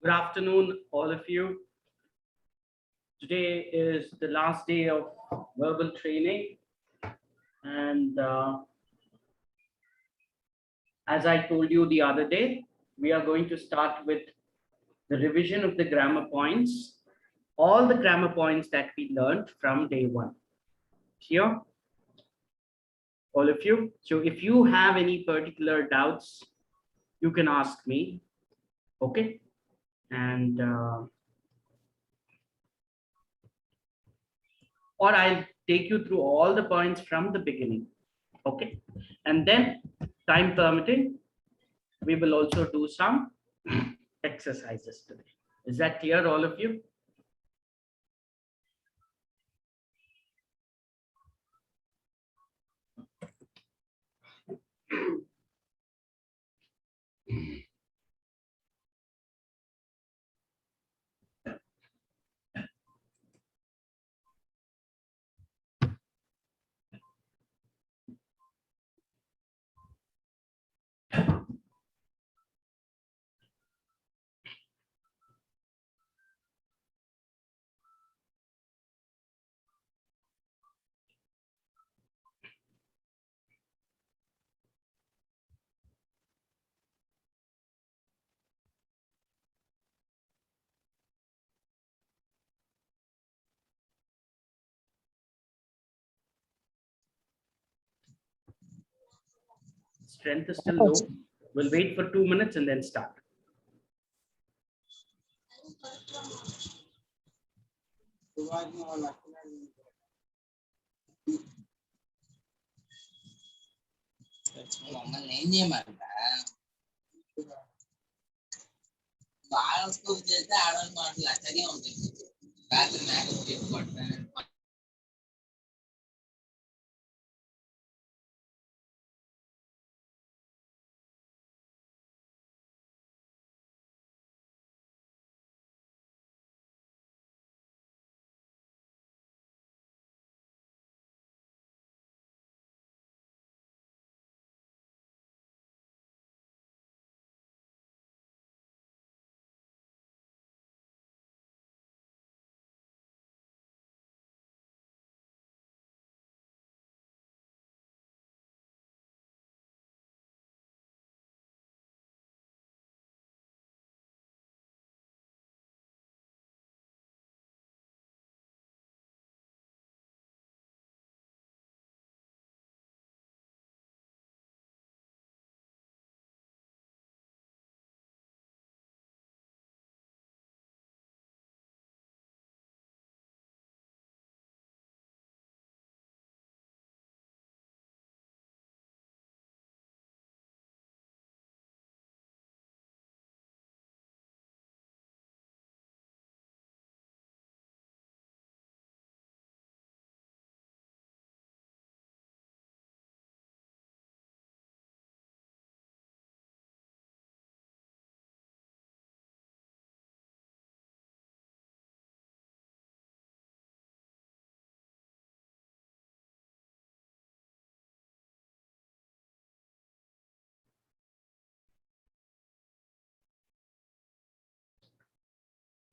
Good afternoon, all of you. Today is the last day of verbal training, and as I told you the other day, we are going to start with the revision of the grammar points, all the grammar points that we learned from day one. Here, all of you. So if you have any particular doubts, you can ask me, okay? And or I'll take you through all the points from the beginning. Okay. And then, time permitting, we will also do some exercises today. Is that clear, all of you? Strength is still low. We'll wait for 2 minutes and then start.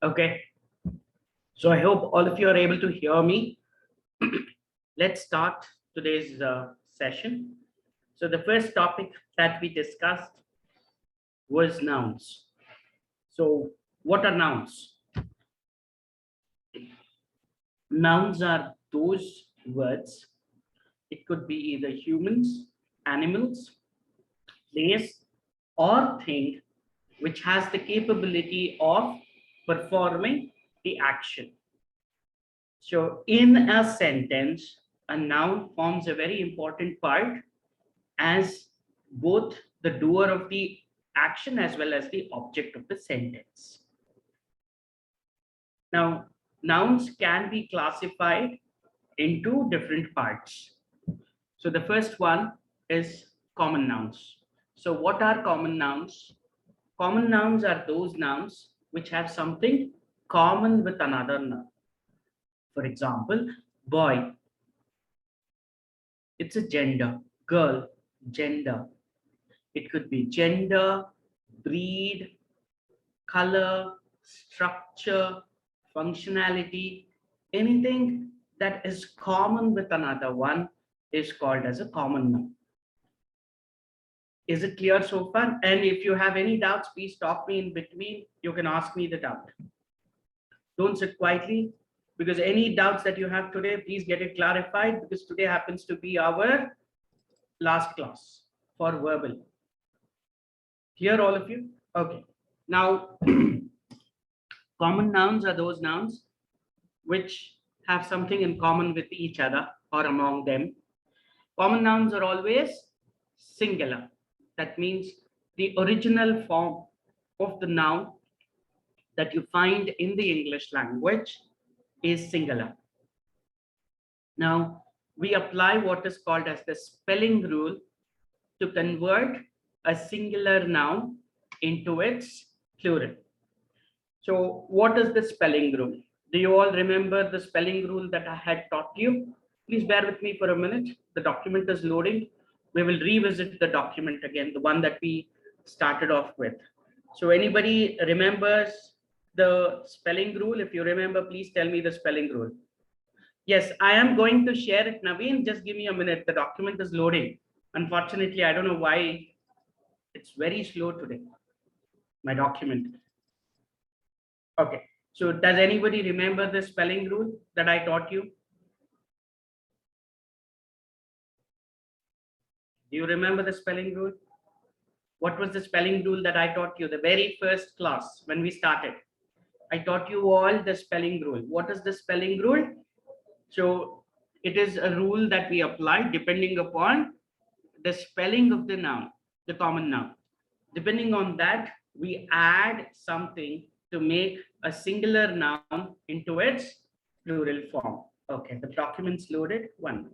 Okay. So I hope all of you are able to hear me. Let's start today's session. So the first topic that we discussed was nouns. So what are nouns? Nouns are those words. It could be either humans, animals, place, or thing which has the capability of performing the action. So in a sentence, a noun forms a very important part as both the doer of the action as well as the object of the sentence. Now, nouns can be classified into different parts. So the first one is common nouns. So what are common nouns? Common nouns are those nouns which have something common with another noun. For example, boy, it's a gender. Girl, gender. It could be gender, breed, color, structure, functionality, anything that is common with another one is called as a common noun. Is it clear so far? And if you have any doubts, please stop me in between. You can ask me the doubt. Don't sit quietly, because any doubts that you have today, please get it clarified, because today happens to be our last class for verbal. Clear, all of you? Okay. Now, common nouns are those nouns which have something in common with each other or among them. Common nouns are always singular. That means the original form of the noun that you find in the English language is singular. Now, we apply what is called as the spelling rule to convert a singular noun into its plural. So what is the spelling rule? Do you all remember the spelling rule that I had taught you? Please bear with me for a minute. The document is loading. We will revisit the document again, the one that we started off with. So anybody remembers the spelling rule? If you remember, please tell me the spelling rule. Yes, I am going to share it, Naveen. Just give me a minute. The document is loading. Unfortunately, I don't know why it's very slow today, my document. Okay, so does anybody remember the spelling rule that I taught you? Do you remember the spelling rule? What was the spelling rule that I taught you the very first class when we started? I taught you all the spelling rule. What is the spelling rule? So it is a rule that we apply depending upon the spelling of the noun, the common noun. Depending on that, we add something to make a singular noun into its plural form. Okay, the document's loaded. 1 minute.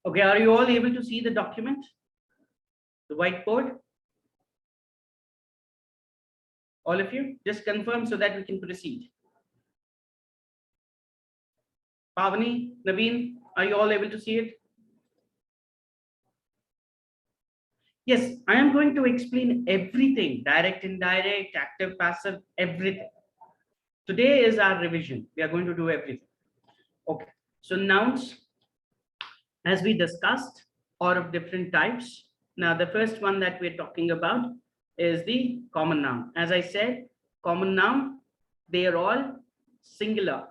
Okay, are you all able to see the document? The whiteboard? All of you? Just confirm so that we can proceed. Pavani, Naveen, are you all able to see it? Yes, I am going to explain everything, direct, indirect, active, passive, everything. Today is our revision. We are going to do everything. Okay, so nouns, as we discussed, are of different types. Now, the first one that we're talking about is the common noun. As I said, common noun, they are all singular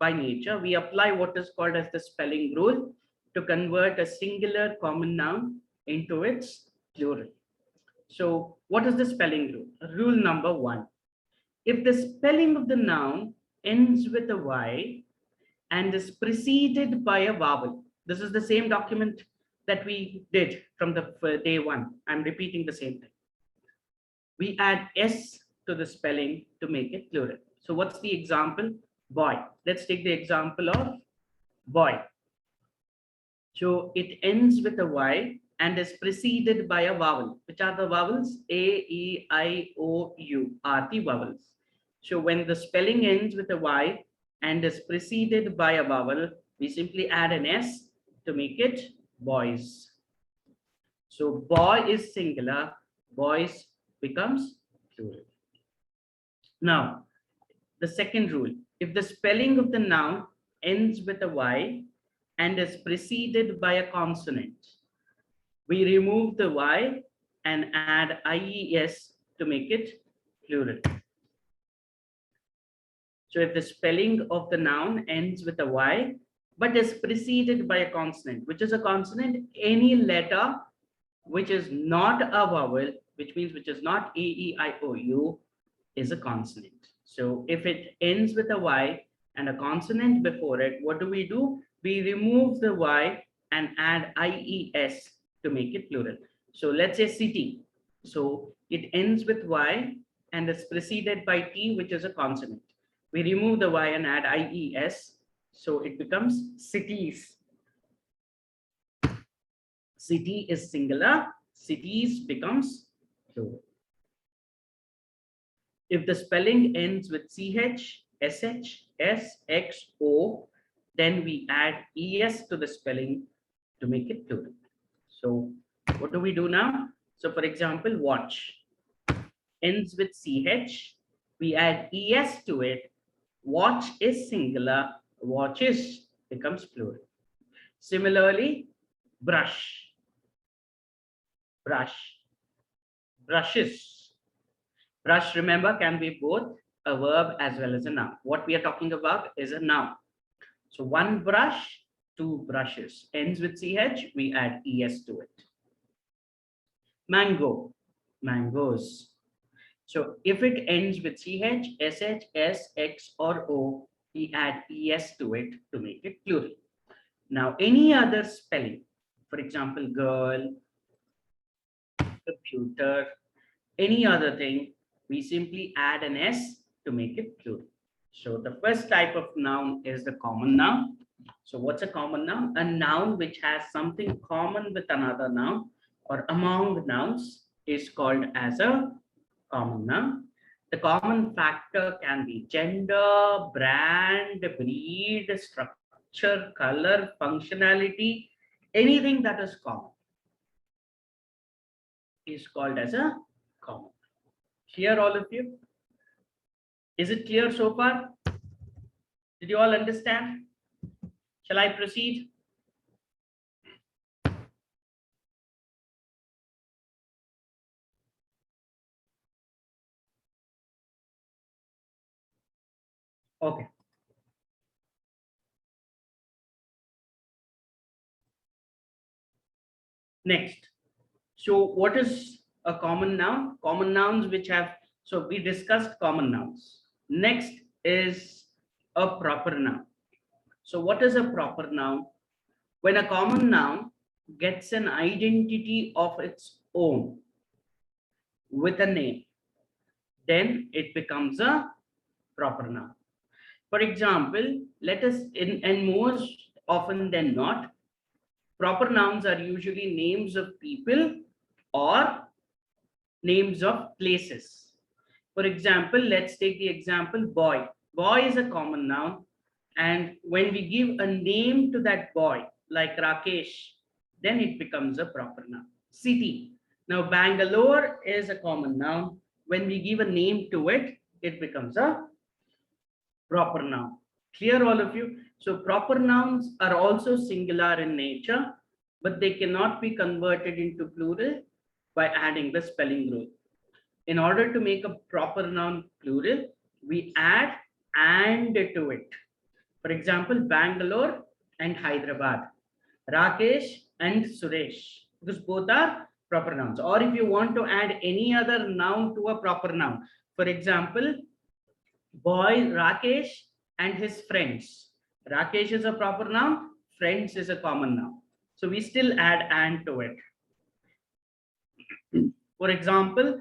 by nature. We apply what is called as the spelling rule to convert a singular common noun into its plural. So what is the spelling rule? Rule number 1. If the spelling of the noun ends with a Y and is preceded by a vowel, this is the same document that we did from the day 1. I'm repeating the same thing. We add S to the spelling to make it plural. So what's the example? Boy. Let's take the example of boy. So it ends with a Y and is preceded by a vowel. Which are the vowels? A, E, I, O, U are the vowels. So when the spelling ends with a Y and is preceded by a vowel, we simply add an S to make it boys. So boy is singular, boys becomes plural. Now, the second rule, if the spelling of the noun ends with a Y and is preceded by a consonant, we remove the Y and add IES to make it plural. So if the spelling of the noun ends with a Y, but is preceded by a consonant, which is a consonant, any letter which is not a vowel, which means which is not A, E, I, O, U, is a consonant. So if it ends with a Y and a consonant before it, what do? We remove the Y and add IES to make it plural. So let's say city. So it ends with Y and is preceded by T, which is a consonant. We remove the Y and add IES. So it becomes cities. City is singular. Cities becomes plural. If the spelling ends with CH, SH, SX, O, then we add ES to the spelling to make it plural. So what do we do now? So for example, watch ends with CH, we add ES to it. Watch is singular, watches becomes plural. Similarly, brush, brush, brushes. Brush, remember, can be both a verb as well as a noun. What we are talking about is a noun. So one brush, two brushes. Ends with CH, we add ES to it. Mango, mangoes. So if it ends with CH, SH, SX, or O, we add ES to it to make it plural. Now, any other spelling, for example, girl, computer, any other thing, we simply add an S to make it plural. So the first type of noun is the common noun. So what's a common noun? A noun which has something common with another noun or among nouns is called as a common noun. The common factor can be gender, brand, breed, structure, color, functionality, anything that is common is called as a common. Clear, all of you? Is it clear so far? Did you all understand? Shall I proceed? Okay. Next. So what is a common noun? Common nouns which have, so we discussed common nouns. Next is a proper noun. So what is a proper noun? When a common noun gets an identity of its own with a name, then it becomes a proper noun. For example, let us, and most often than not, proper nouns are usually names of people or names of places. For example, let's take the example boy. Boy is a common noun. And when we give a name to that boy, like Rakesh, then it becomes a proper noun. City. Now, Bangalore is a common noun. When we give a name to it, it becomes a proper noun. Clear, all of you? So, proper nouns are also singular in nature, but they cannot be converted into plural by adding the spelling rule. In order to make a proper noun plural, we add and to it. For example, Bangalore and Hyderabad, Rakesh and Suresh, because both are proper nouns. Or if you want to add any other noun to a proper noun, for example, boy Rakesh and his friends. Rakesh is a proper noun, friends is a common noun. So we still add and to it. For example,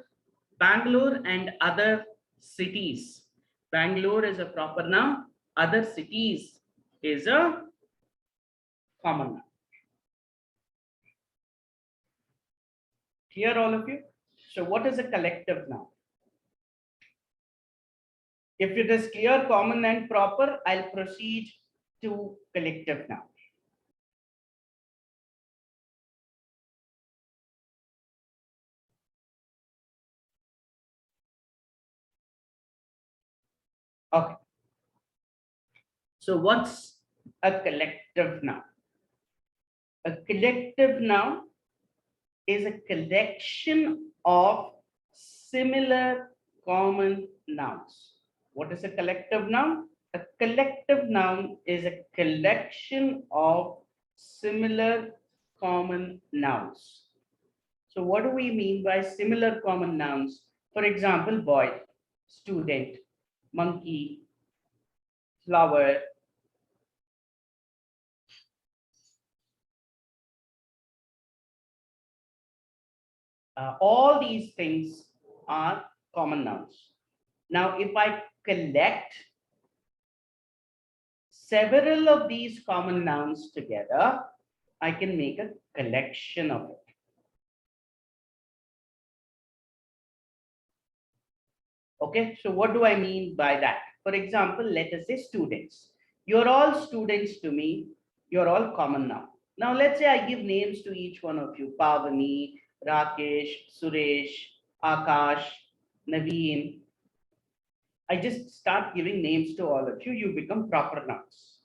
Bangalore and other cities. Bangalore is a proper noun, other cities is a common noun. Clear, all of you? So what is a collective noun? If it is clear, common and proper, I'll proceed to collective noun. Okay. So what's a collective noun? A collective noun is a collection of similar common nouns. What is a collective noun? A collective noun is a collection of similar common nouns. So what do we mean by similar common nouns? For example, boy, student, monkey, flower, All these things are common nouns. Now, if I collect several of these common nouns together, I can make a collection of it. Okay, so what do I mean by that? For example, let us say students. You're all students to me. You're all common noun. Now, let's say I give names to each one of you. Pavani, Rakesh, Suresh, Akash, Naveen. I just start giving names to all of you. You become proper nouns.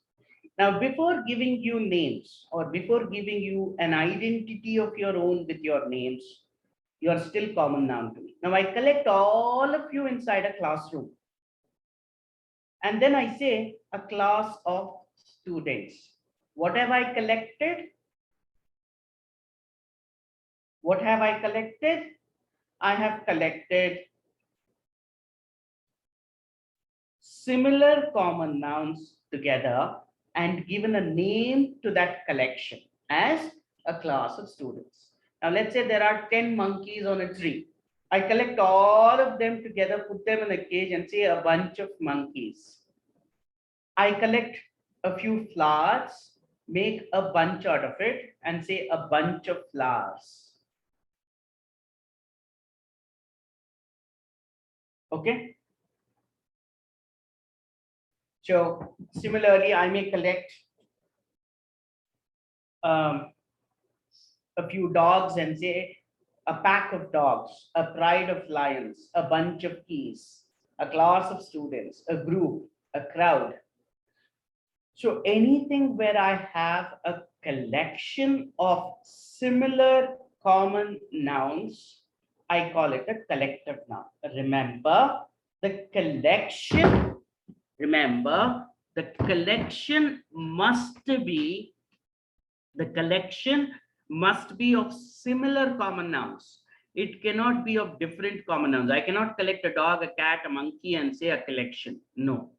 Now, before giving you names or before giving you an identity of your own with your names, you are still common noun to me. Now, I collect all of you inside a classroom. And then I say a class of students. What have I collected? What have I collected? I have collected similar common nouns together and given a name to that collection as a class of students. Now, let's say there are 10 monkeys on a tree. I collect all of them together, put them in a cage, and say a bunch of monkeys. I collect a few flowers, make a bunch out of it, and say a bunch of flowers. Okay. So similarly, I may collect a few dogs and say a pack of dogs, a pride of lions, a bunch of keys, a class of students, a group, a crowd. So anything where I have a collection of similar common nouns, I call it a collective noun. Remember, the collection, remember, the collection must be, the collection must be of similar common nouns. It cannot be of different common nouns. I cannot collect a dog, a cat, a monkey, and say a collection. No.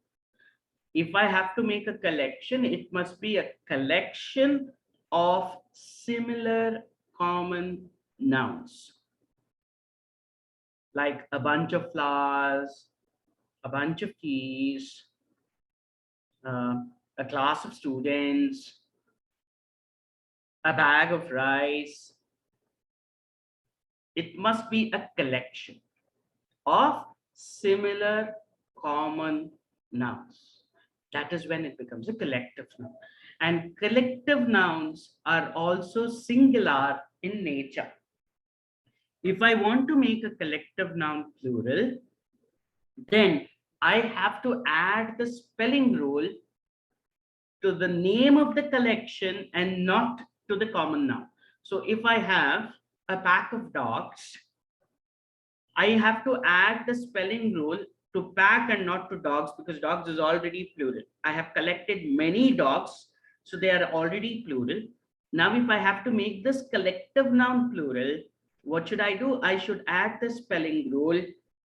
If I have to make a collection, it must be a collection of similar common nouns, like a bunch of flowers, a bunch of keys, uh, a class of students, a bag of rice. It must be a collection of similar common nouns. That is when it becomes a collective noun. And collective nouns are also singular in nature. If I want to make a collective noun plural, then I have to add the spelling rule to the name of the collection and not to the common noun. So if I have a pack of dogs, I have to add the spelling rule to pack and not to dogs, because dogs is already plural. I have collected many dogs, so they are already plural. Now, if I have to make this collective noun plural, what should I do? I should add the spelling rule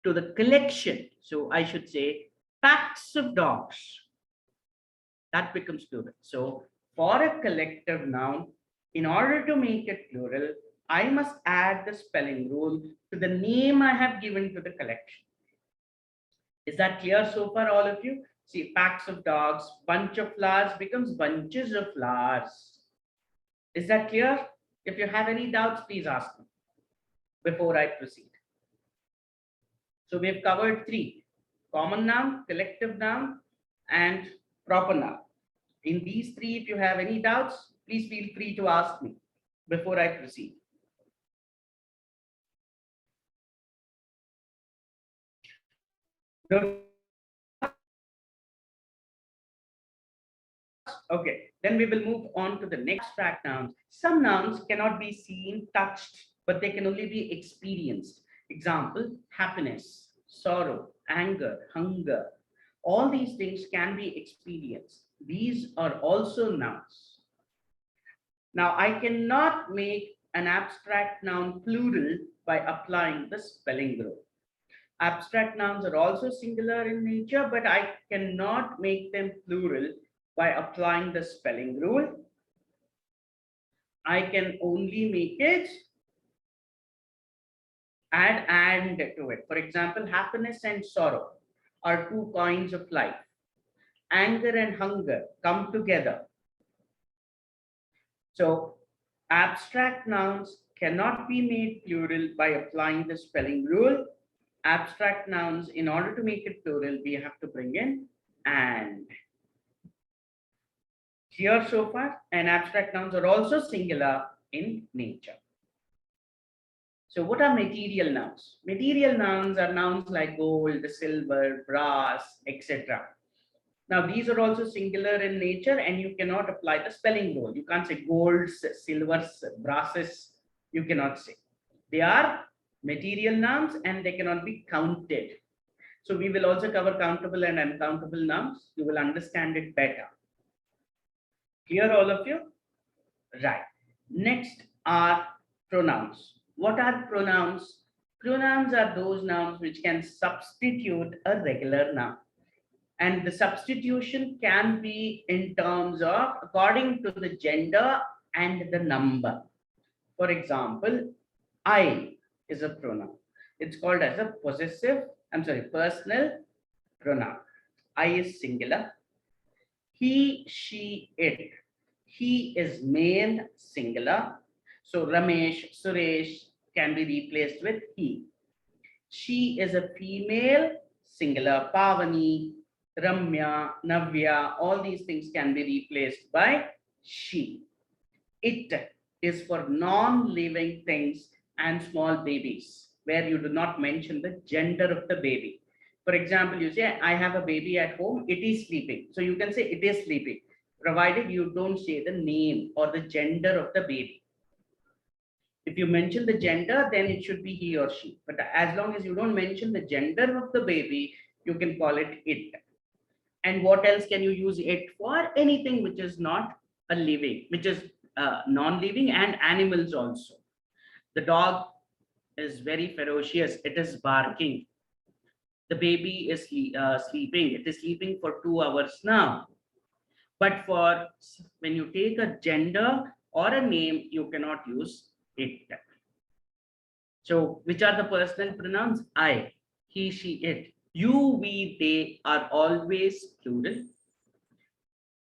to the collection. So I should say packs of dogs. That becomes plural. So for a collective noun, in order to make it plural, I must add the spelling rule to the name I have given to the collection. Is that clear so far, all of you? See, packs of dogs, bunch of flowers becomes bunches of flowers. Is that clear? If you have any doubts, please ask me before I proceed. So we've covered three: common noun, collective noun, and proper noun. In these three, if you have any doubts, please feel free to ask me before I proceed. Okay, then we will move on to the next abstract nouns. Some nouns cannot be seen, touched, but they can only be experienced. Example, happiness, sorrow, anger, hunger. All these things can be experienced. These are also nouns. Now, I cannot make an abstract noun plural by applying the spelling rule. Abstract nouns are also singular in nature, but I cannot make them plural by applying the spelling rule. I can only make it Add and to it. For example, happiness and sorrow are two coins of life. Anger and hunger come together. So abstract nouns cannot be made plural by applying the spelling rule. Abstract nouns, in order to make it plural, we have to bring in and. Here so far, and abstract nouns are also singular in nature. So what are material nouns? Material nouns are nouns like gold, silver, brass, etc. Now, these are also singular in nature, and you cannot apply the spelling rule. You can't say golds, silvers, brasses. You cannot say. They are material nouns and they cannot be counted. So we will also cover countable and uncountable nouns. You will understand it better. Clear, all of you? Right. Next are pronouns. What are pronouns? Pronouns are those nouns which can substitute a regular noun. And the substitution can be in terms of according to the gender and the number. For example, I is a pronoun. It's called as a personal pronoun. I is singular. He, she, it. He is male, singular. So Ramesh, Suresh can be replaced with he. She is a female, singular. Pavani, Ramya, Navya, all these things can be replaced by she. It is for non-living things and small babies, where you do not mention the gender of the baby. For example, you say, I have a baby at home, it is sleeping. So you can say it is sleeping, provided you don't say the name or the gender of the baby. If you mention the gender, then it should be he or she. But as long as you don't mention the gender of the baby, you can call it it. And what else can you use it for? Anything which is not a living, which is non-living, and animals also. The dog is very ferocious. It is barking. The baby is sleeping. It is sleeping for 2 hours now. But for when you take a gender or a name, you cannot use it. So which are the personal pronouns? I, he, she, it. You, we, they are always plural.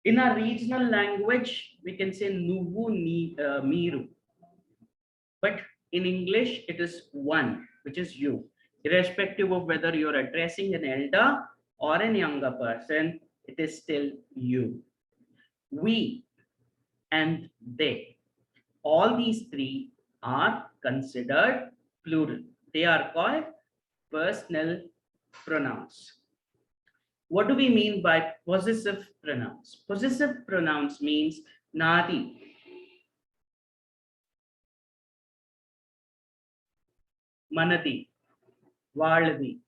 In our regional language, we can say nuvu, miru. But in English, it is one, which is you. Irrespective of whether you're addressing an elder or an younger person, it is still you. We and they. All these three are considered plural. They are called personal pronouns. What do we mean by possessive pronouns? Possessive pronouns means nadi, manadi, valadi,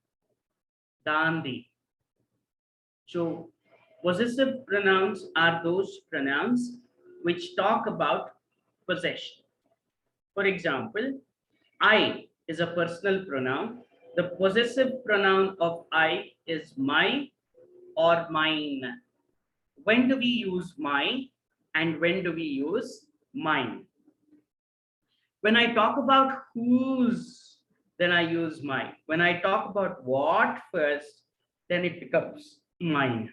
dandi. So possessive pronouns are those pronouns which talk about possession. For example, I is a personal pronoun. The possessive pronoun of I is my or mine. When do we use my and when do we use mine? When I talk about whose, then I use my. When I talk about what first, then it becomes mine.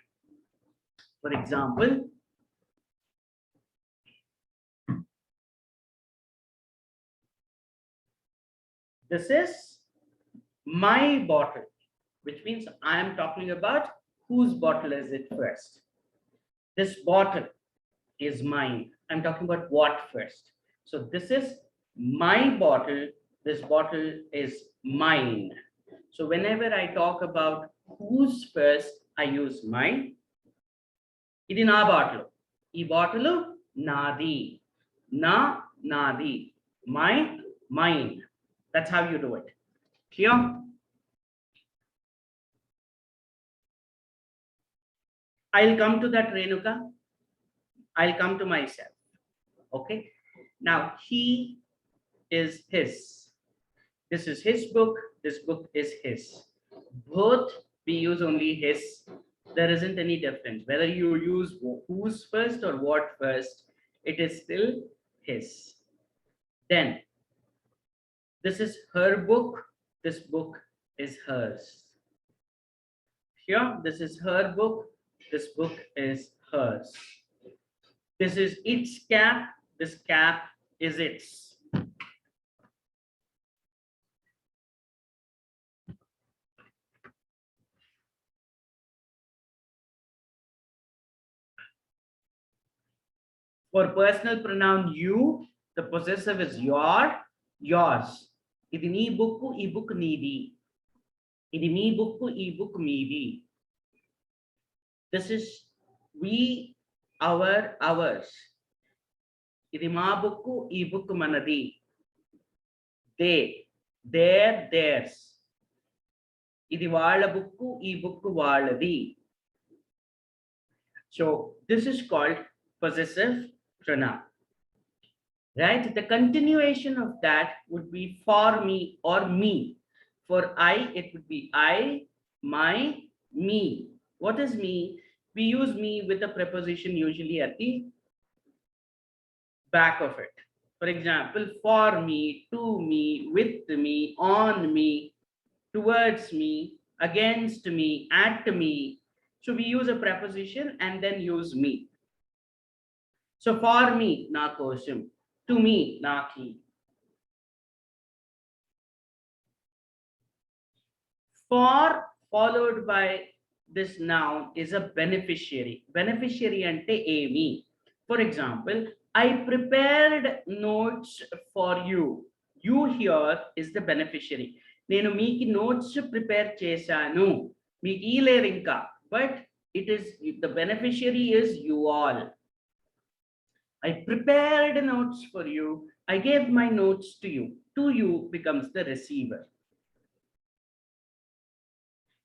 For example, this is my bottle, which means I am talking about whose bottle is it first. This bottle is mine. I'm talking about what first. So this is my bottle. This bottle is mine. So whenever I talk about whose first, I use mine. Idi na bottle. E bottle nadi. Na nadi. Mine. That's how you do it. Clear? I'll come to that, Renuka. I'll come to myself. Okay. Now, he is his. This is his book. This book is his. Both we use only his. There isn't any difference. Whether you use whose first or what first, it is still his. Then, this is her book. This book is hers. Here, this is her book. This book is hers. This is its cap. This cap is its. For personal pronoun you, the possessive is yours. ఇది నీ book, ఈ book నీది. ఇది మీ book, ఈ book మీది. This is we, ours. ఇది మా book, ఈ బుక్ మనది. They, theirs. ఇది వాళ్ళ బుక్, ఈ బుక్ వాళ్ళది. So this is called possessive pronoun. Right? The continuation of that would be for me or me. For I, it would be I, my, me. What is me? We use me with a preposition usually at the back of it. For example, for me, to me, with me, on me, towards me, against me, at me. So we use a preposition and then use me. So for me, na kosam. To me, naki. For followed by this noun is a beneficiary. Beneficiary ante emi. For example, I prepared notes for you. You here is the beneficiary. Nenu meeki notes prepare chesanu. Meeki iledu inka. But it is the beneficiary is you all. I prepared notes for you. I gave my notes to you. To you becomes the receiver.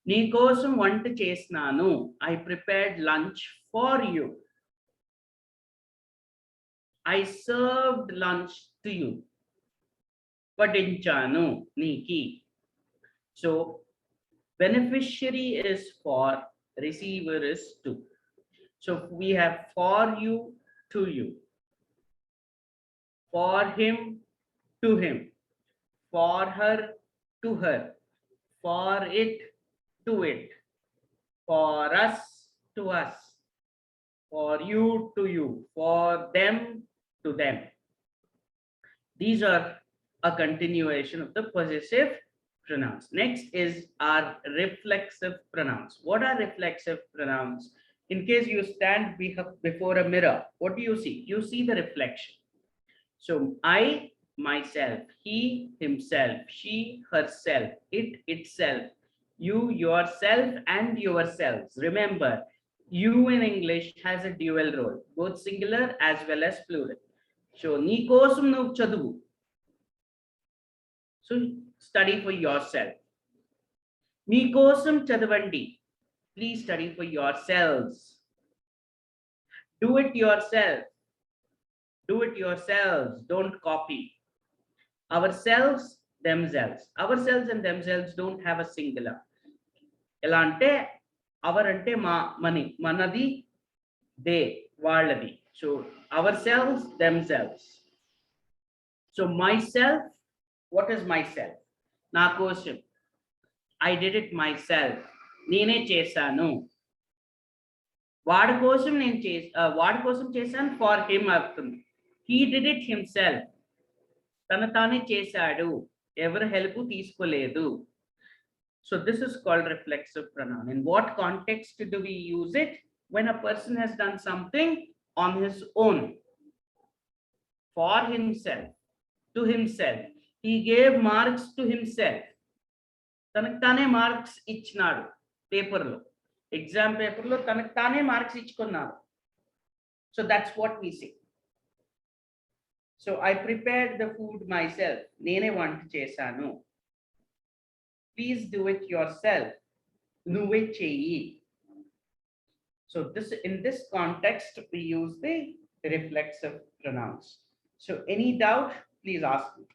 నీ కోసం వంట చేసినాను. I prepared lunch for you. I served lunch to you. వడ్డించాను నీకి. So beneficiary is for, receiver is to. So we have for you, to you. For him, to him. For her, to her. For it, to it. For us, to us. For you, to you. For them, to them. These are a continuation of the possessive pronouns. Next is our reflexive pronouns. What are reflexive pronouns? In case you stand before a mirror, what do you see? You see the reflection. So I, myself, he, himself, she, herself, it, itself, you, yourself, and yourselves. Remember, you in English has a dual role, both singular as well as plural. So నీ కోసం నువ్వు చదువు. So study for yourself. మీ కోసం చదవండి. Please study for yourselves. Do it yourself. Do it yourselves. Don't copy. Ourselves, themselves. Ourselves and themselves don't have a singular. ఎలా అంటే hour అంటే మని, మనది, దే, వాళ్ళది. So ourselves, themselves. So myself, what is myself? నా కోసం. I did it myself. నేనే చేశాను. వాడి కోసం వాడి కోసం చేశాను. For him అవుతుంది. He did it himself. తన తానే చేశాడు. ఎవరు హెల్ప్ తీసుకోలేదు. So this is called reflexive pronoun. In what context do we use it? When a person has done something on his own. For himself. To himself. He gave marks to himself. తనకు తానే marks ఇచ్చినాడు పేపర్లో. Exam పేపర్లో తనకు తానే marks ఇచ్చుకున్నాడు. So that's what we say. So I prepared the food myself. నేనే వంట చేశాను. Please do it yourself. నువ్వే చెయ్యి. So in this context we use the reflexive pronouns. So any doubt, please ask me.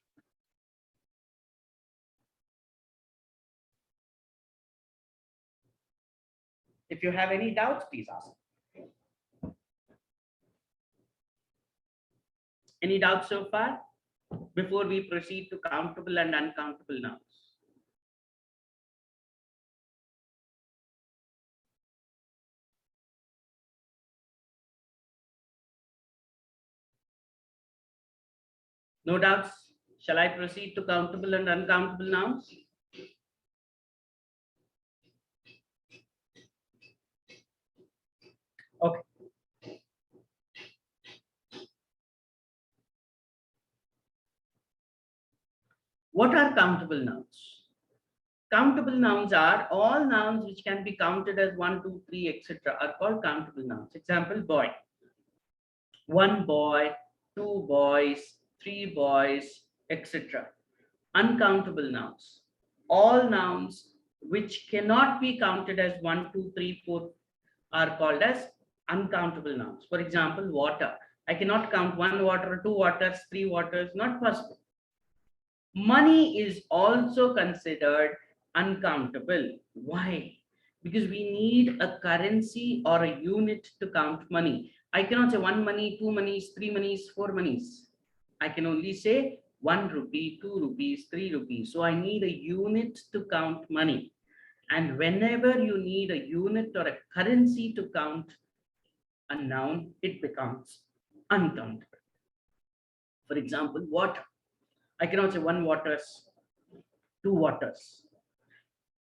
If you have any doubts, please ask. Any doubts so far? Before we proceed to countable and uncountable nouns. No doubts? Shall I proceed to countable and uncountable nouns? Okay. What are countable nouns? Countable nouns are all nouns which can be counted as 1, 2, 3, etc. are called countable nouns. Example, boy. One boy, two boys, three boys, etc. Uncountable nouns. All nouns which cannot be counted as 1, 2, 3, 4 are called as uncountable nouns. For example, water. I cannot count one water, two waters, three waters, not possible. Money is also considered uncountable. Why? Because we need a currency or a unit to count money. I cannot say one money, two monies, three monies, four monies. I can only say 1 rupee, 2 rupees, 3 rupees. So I need a unit to count money. And whenever you need a unit or a currency to count a noun, it becomes uncountable. For example, water. I cannot say one waters, two waters.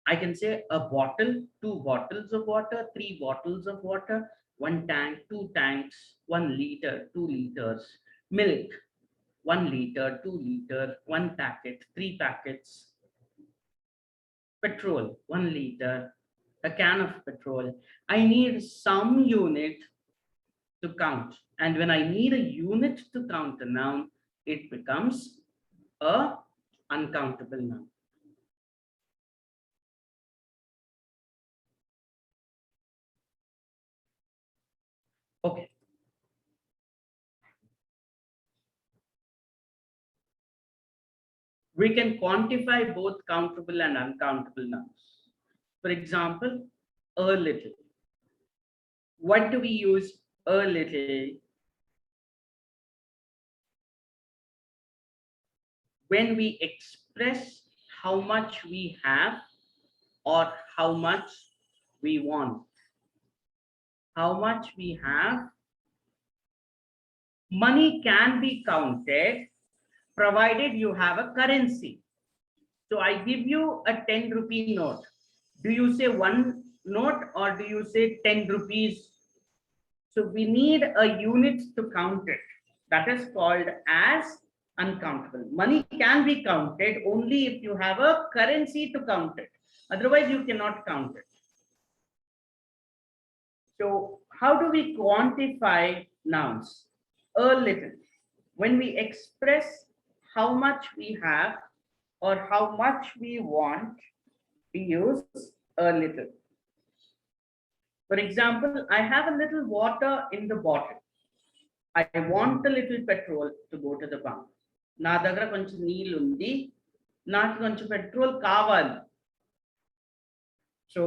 I can say a bottle, two bottles of water, three bottles of water, one tank, two tanks, 1 liter, 2 liters, milk, 1 liter, 2 liter, one packet, three packets, petrol, 1 liter, a can of petrol. I need some unit to count. And when I need a unit to count a noun, it becomes a uncountable noun. Okay. We can quantify both countable and uncountable nouns. For example, a little. What do we use a little? When we express how much we have or how much we want. How much we have. Money can be counted provided you have a currency. So I give you a 10 rupee note. Do you say one note or do you say 10 rupees? So we need a unit to count it. That is called as uncountable. Money can be counted only if you have a currency to count it. Otherwise, you cannot count it. So how do we quantify nouns? A little. When we express how much we have or how much we want, we use a little. For example, I have a little water in the bottle. I want a little petrol to go to the bank. నా దగ్గర కొంచెం నీళ్ళు ఉంది, నాకు కొంచెం petrol కావాలి. So,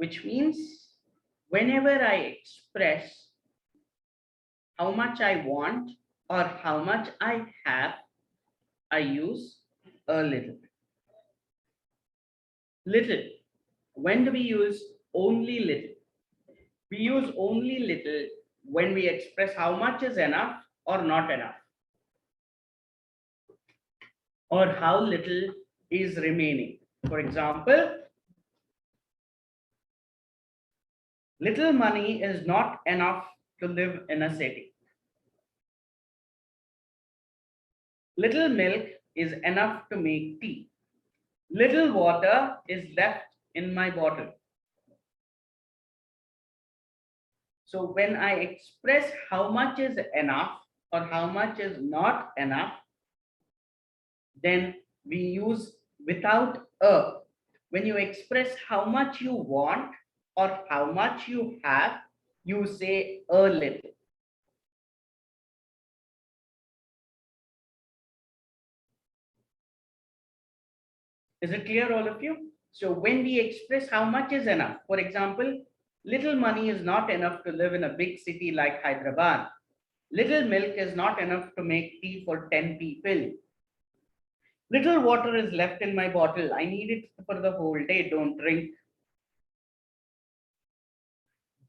which means whenever I express how much I want or how much I have, I use a little. Little. When do we use only little? We use only little when we express how much is enough or not enough, or how little is remaining. For example, little money is not enough to live in a city. Little milk is enough to make tea. Little water is left in my bottle. So when I express how much is enough or how much is not enough, then we use without a. When you express how much you want or how much you have, you say a little. Is it clear, all of you? So when we express how much is enough, for example, little money is not enough to live in a big city like Hyderabad. Little milk is not enough to make tea for 10 people. Little water is left in my bottle. I need it for the whole day. Don't drink.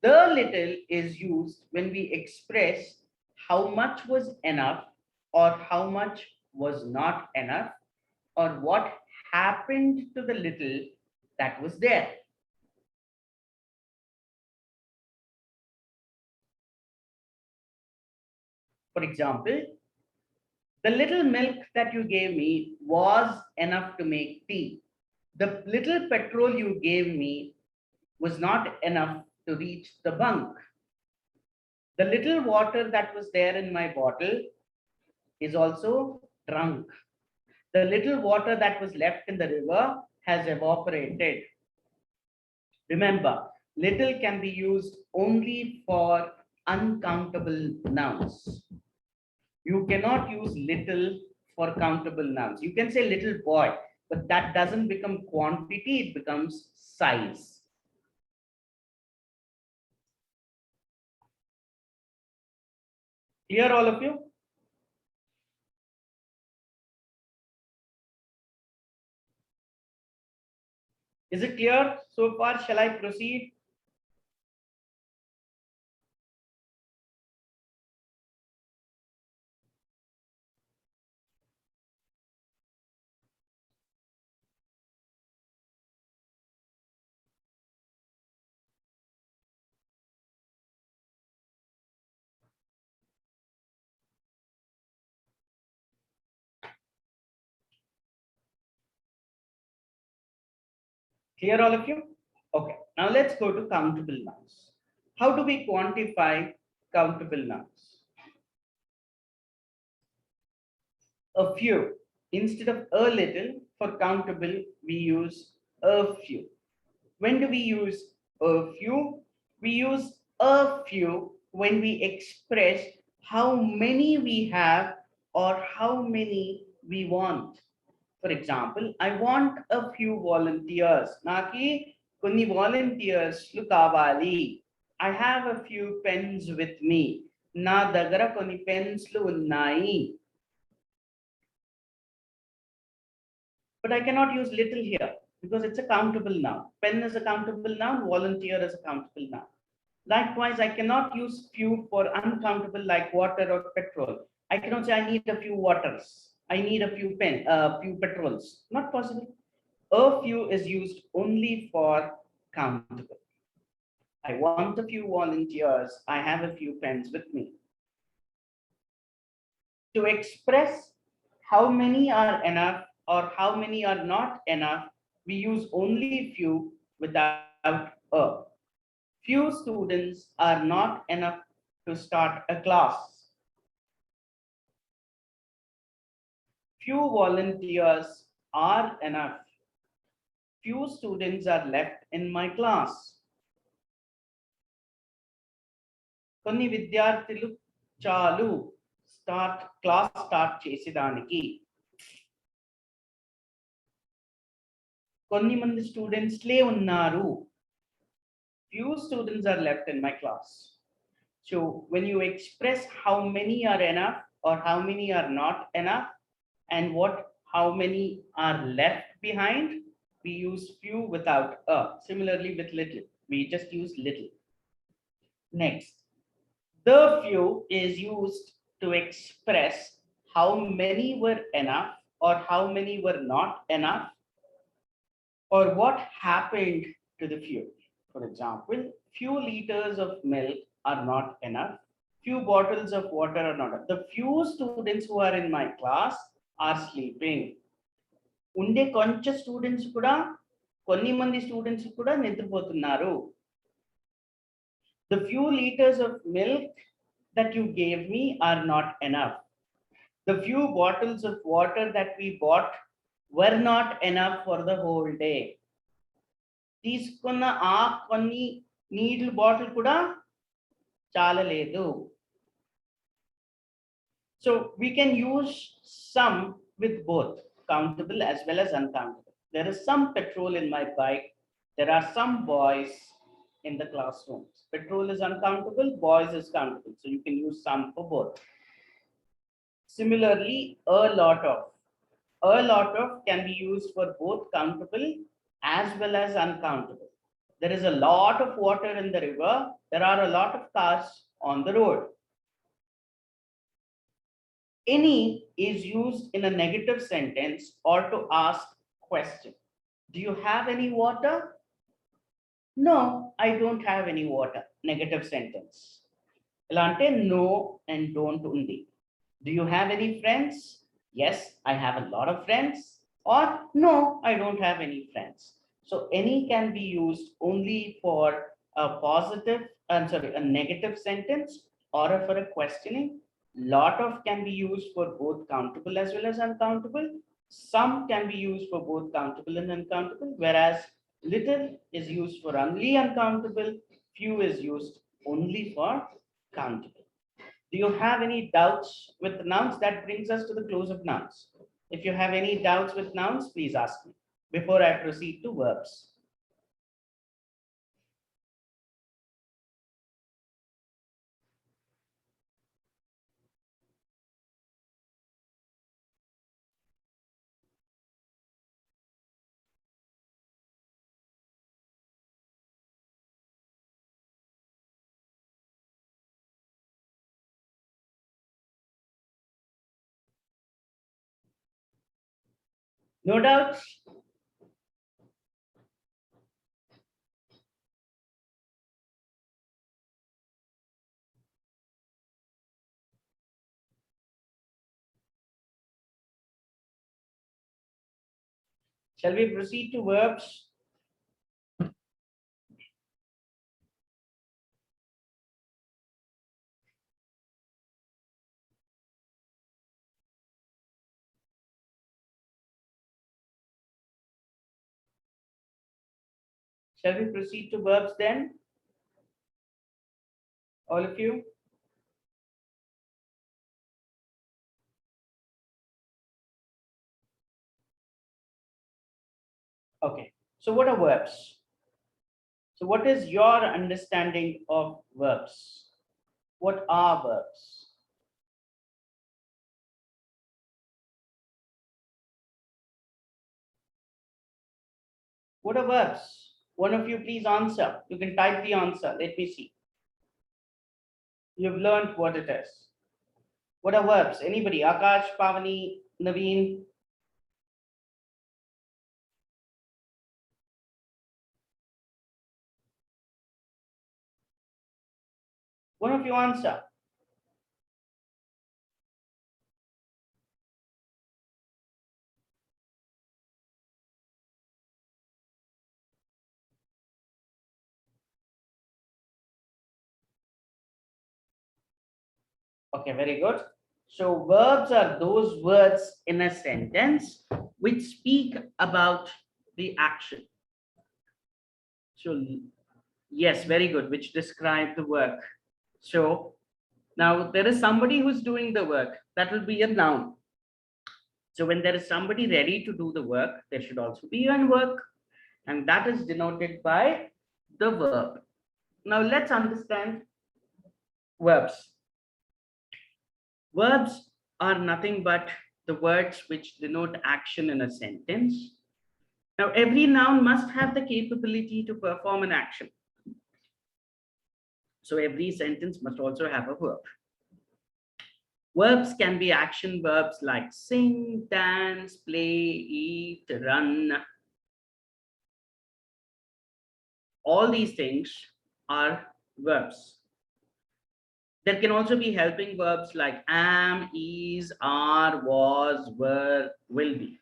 The little is used when we express how much was enough or how much was not enough, or what happened to the little that was there. For example, the little milk that you gave me was enough to make tea. The little petrol you gave me was not enough to reach the bunk. The little water that was there in my bottle is also drunk. The little water that was left in the river has evaporated. Remember, little can be used only for uncountable nouns. You cannot use little for countable nouns. You can say little boy, but that doesn't become quantity, it becomes size. Clear, all of you? Is it clear so far? Shall I proceed? Clear, all of you? Okay, now let's go to countable nouns. How do we quantify countable nouns? A few. Instead of a little, for countable, we use a few. When do we use a few? We use a few when we express how many we have or how many we want. For example, I want a few volunteers. Naki konni volunteers lu kavali. I have a few pens with me. Na dagara konni pens lu unnai. But I cannot use little here because it's a countable noun. Pen is a countable noun, volunteer is a countable noun. Likewise, I cannot use few for uncountable like water or petrol. I cannot say I need a few waters. I need a few petrols. Not possible. A few is used only for countable. I want a few volunteers. I have a few pens with me. To express how many are enough or how many are not enough, we use only few without a. Few students are not enough to start a class. Few volunteers are enough. Few students are left in my class. కొన్ని విద్యార్థులు చాలు class start చేసేదానికి. కొన్ని మంది students లే ఉన్నారు. Few students are left in my class. So when you express how many are enough or how many are not enough and how many are left behind, we use few without a. Similarly with little, we just use little. Next, the few is used to express how many were enough or how many were not enough or what happened to the few. For example, few liters of milk are not enough. Few bottles of water are not enough. The few students who are in my class are sleeping. ఉండే కొంచెం students కూడా కొన్ని మంది students కూడా నిద్రపోతున్నారు. The few liters of milk that you gave me are not enough. The few bottles of water that we bought were not enough for the whole day. తీసుకున్న ఆ కొన్ని నీళ్ళ బాటిల్ కూడా చాలలేదు. So we can use some with both countable as well as uncountable. There is some petrol in my bike. There are some boys in the classrooms. Petrol is uncountable, boys is countable. So you can use some for both. Similarly, a lot of can be used for both countable as well as uncountable. There is a lot of water in the river. There are a lot of cars on the road. Any is used in a negative sentence or to ask question. Do you have any water? No, I don't have any water. Negative sentence. Elante no and don't only. Do you have any friends? Yes, I have a lot of friends. Or no, I don't have any friends. So any can be used only for a positive, I'm sorry, a negative sentence or for a questioning. Lot of can be used for both countable as well as uncountable. Some can be used for both countable and uncountable, whereas little is used for only uncountable, few is used only for countable. Do you have any doubts with nouns? That brings us to the close of nouns. If you have any doubts with nouns, please ask me before I proceed to verbs. No doubts? Shall we proceed to verbs? Shall we proceed to verbs then? All of you? Okay. So what are verbs? So what is your understanding of verbs? What are verbs? What are verbs? One of you please answer. You can type the answer. Let me see. You've learned what it is. What are verbs? Anybody? Akash, Pavani, Naveen? One of you answer. Okay, very good. So verbs are those words in a sentence which speak about the action. So yes, very good, which describe the work. So now there is somebody who's doing the work. That will be a noun. So when there is somebody ready to do the work, there should also be a work, and that is denoted by the verb. Now let's understand verbs. Verbs are nothing but the words which denote action in a sentence. Now, every noun must have the capability to perform an action. So every sentence must also have a verb. Verbs can be action verbs like sing, dance, play, eat, run. All these things are verbs. There can also be helping verbs like am, is, are, was, were, will be.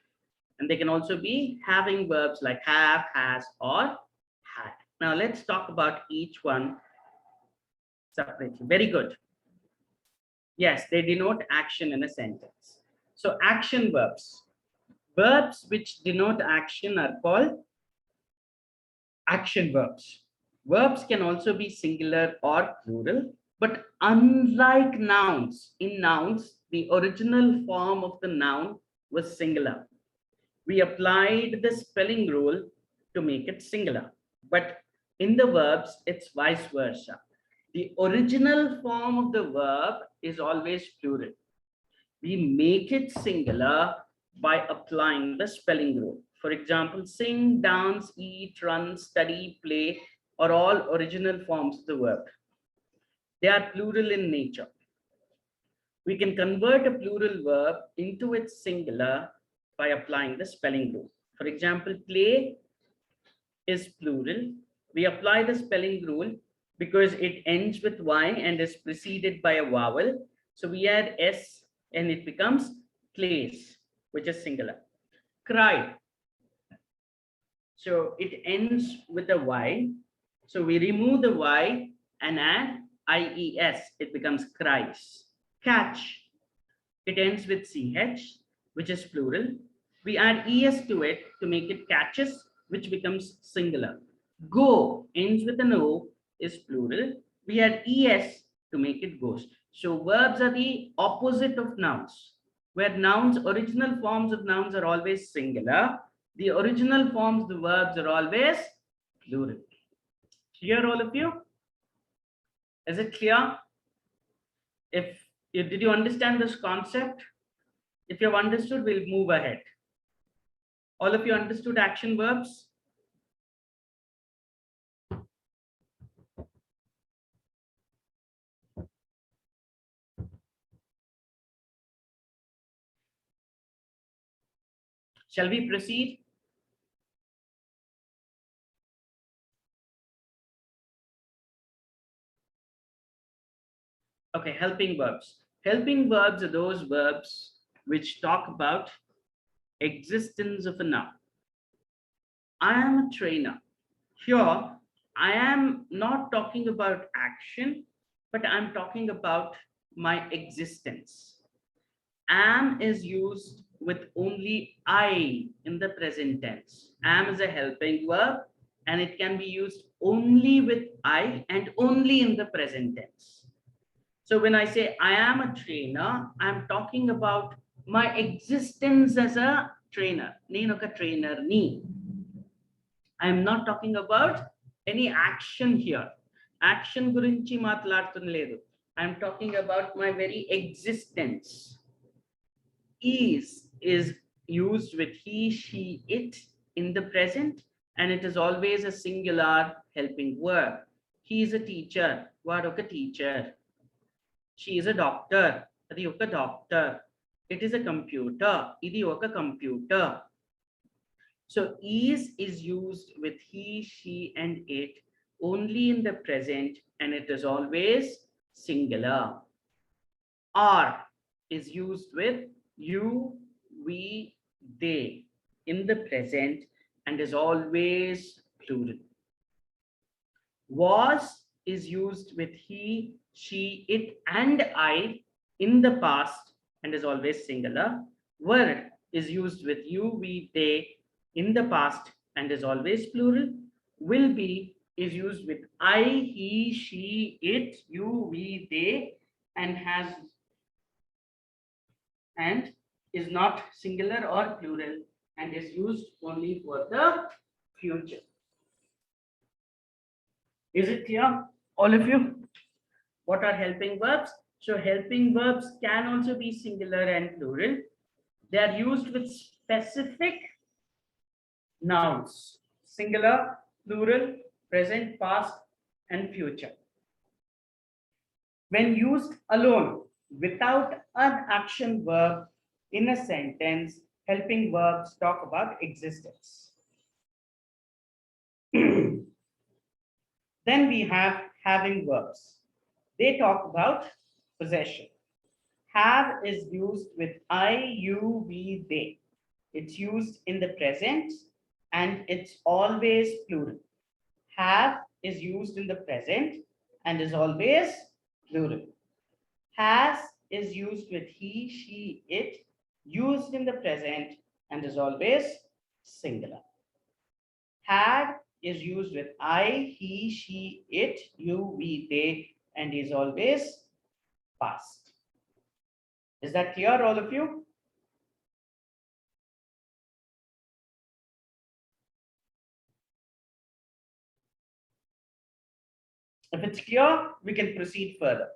And they can also be having verbs like have, has, or had. Now let's talk about each one separately. Very good. Yes, they denote action in a sentence. So action verbs. Verbs which denote action are called action verbs. Verbs can also be singular or plural, but unlike nouns, in nouns, the original form of the noun was singular. We applied the spelling rule to make it singular. But in the verbs, it's vice versa. The original form of the verb is always plural. We make it singular by applying the spelling rule. For example, sing, dance, eat, run, study, play are all original forms of the verb. They are plural in nature. We can convert a plural verb into its singular by applying the spelling rule. For example, play is plural. We apply the spelling rule because it ends with Y and is preceded by a vowel. So we add S and it becomes plays, which is singular. Cry. So it ends with a Y. So we remove the Y and add IES. It becomes cries. Catch. It ends with CH, which is plural. We add ES to it to make it catches, which becomes singular. Go ends with an O, is plural. We add ES to make it goes. So verbs are the opposite of nouns. Where nouns, original forms of nouns are always singular, the original forms, the verbs are always plural. Clear, all of you? Is it clear? Did you understand this concept? If you have understood, we'll move ahead. All of you understood action verbs? Shall we proceed? Okay, helping verbs. Helping verbs are those verbs which talk about existence of a noun. I am a trainer. Here, I am not talking about action, but I'm talking about my existence. Am is used with only I in the present tense. Am is a helping verb and it can be used only with I and only in the present tense. So when I say I am a trainer, I'm talking about my existence as a trainer. Nenu oka trainer ni. I am not talking about any action here. Action gurinchi matladutunaledu. I am talking about my very existence. Is used with he, she, it in the present, and it is always a singular helping verb. He is a teacher. Vaadu oka teacher. She is a doctor. Adi oka doctor. It is a computer. Idi oka computer. So is used with he, she, and it only in the present, and it is always singular. Are is used with you, we, they in the present and is always plural. Was is used with he, she, it, and I in the past and is always singular. Were is used with you, we, they in the past and is always plural. Will be is used with I, he, she, it, you, we, they, and is not singular or plural and is used only for the future. Is it clear, all of you? What are helping verbs? So helping verbs can also be singular and plural. They are used with specific nouns, singular, plural, present, past, and future. When used alone, without an action verb in a sentence, helping verbs talk about existence. Then we have having verbs. They talk about possession. Have is used with I, you, we, they. It's used in the present and it's always plural. Have is used in the present and is always plural. Has is used with he, she, it, used in the present and is always singular. Had is used with I, he, she, it, you, we, they, and is always past. Is that clear, all of you? If it's clear, we can proceed further.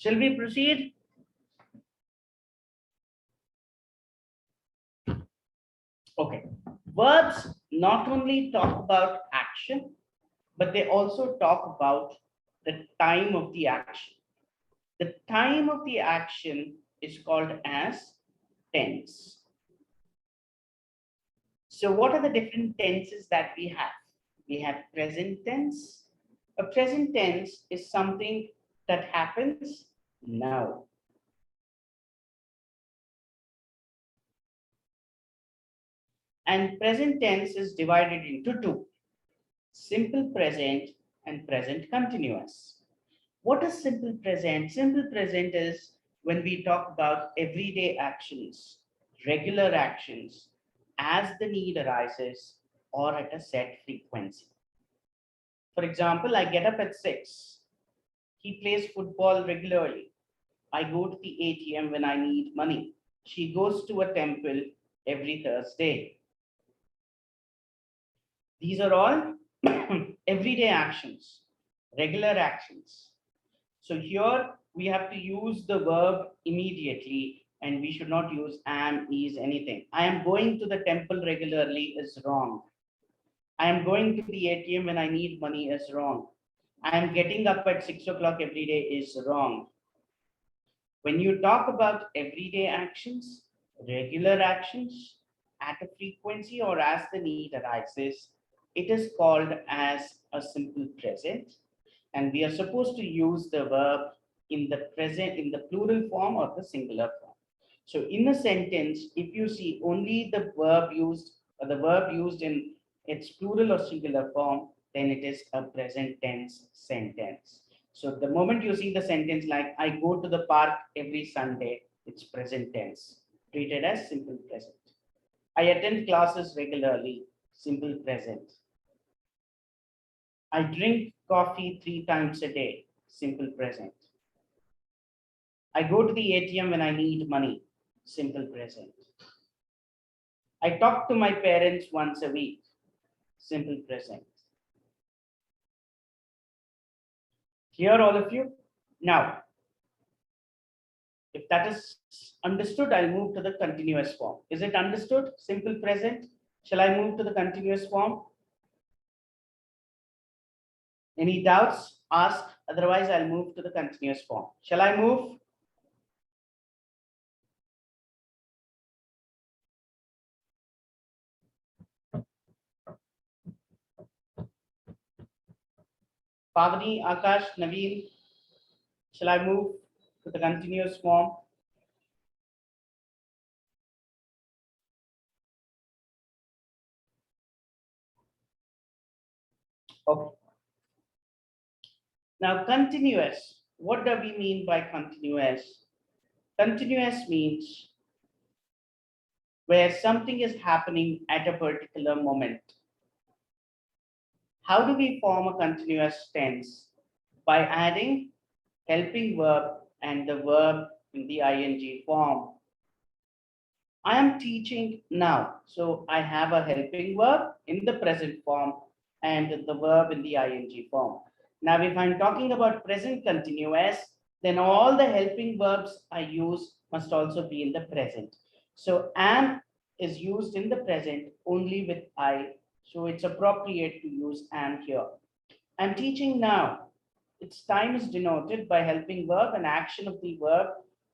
Shall we proceed? Okay. Verbs not only talk about action, but they also talk about the time of the action. The time of the action is called as tense. So what are the different tenses that we have? We have present tense. A present tense is something that happens now. And present tense is divided into two: simple present and present continuous. What is simple present? Simple present is when we talk about everyday actions, regular actions, as the need arises or at a set frequency. For example, I get up at 6. He plays football regularly. I go to the ATM when I need money. She goes to a temple every Thursday. These are all everyday actions, regular actions. So here we have to use the verb immediately, and we should not use am, is, anything. I am going to the temple regularly is wrong. I am going to the ATM when I need money is wrong. I am getting up at 6 o'clock every day is wrong. When you talk about everyday actions, regular actions, at a frequency or as the need arises, it is called as a simple present. And we are supposed to use the verb in the present, in the plural form or the singular form. So in a sentence, if you see only the verb used or the verb used in its plural or singular form, then it is a present tense sentence. So the moment you see the sentence like I go to the park every Sunday, it's present tense, treated as simple present. I attend classes regularly, simple present. I drink coffee 3 times a day, simple present. I go to the ATM when I need money, simple present. I talk to my parents once a week, simple present. Clear, all of you? Now, if that is understood, I'll move to the continuous form. Is it understood? Simple present. Shall I move to the continuous form? Any doubts? Ask. Otherwise, I'll move to the continuous form. Shall I move? Pavani, Akash, Naveen, shall I move to the continuous form? Okay. Now, continuous. What do we mean by continuous? Continuous means where something is happening at a particular moment. How do we form a continuous tense? By adding helping verb and the verb in the ing form. I am teaching now. So I have a helping verb in the present form and the verb in the ing form. Now, if I'm talking about present continuous, then all the helping verbs I use must also be in the present. So am is used in the present only with I. So it's appropriate to use am here. I'm teaching now. Its time is denoted by helping verb and action of the verb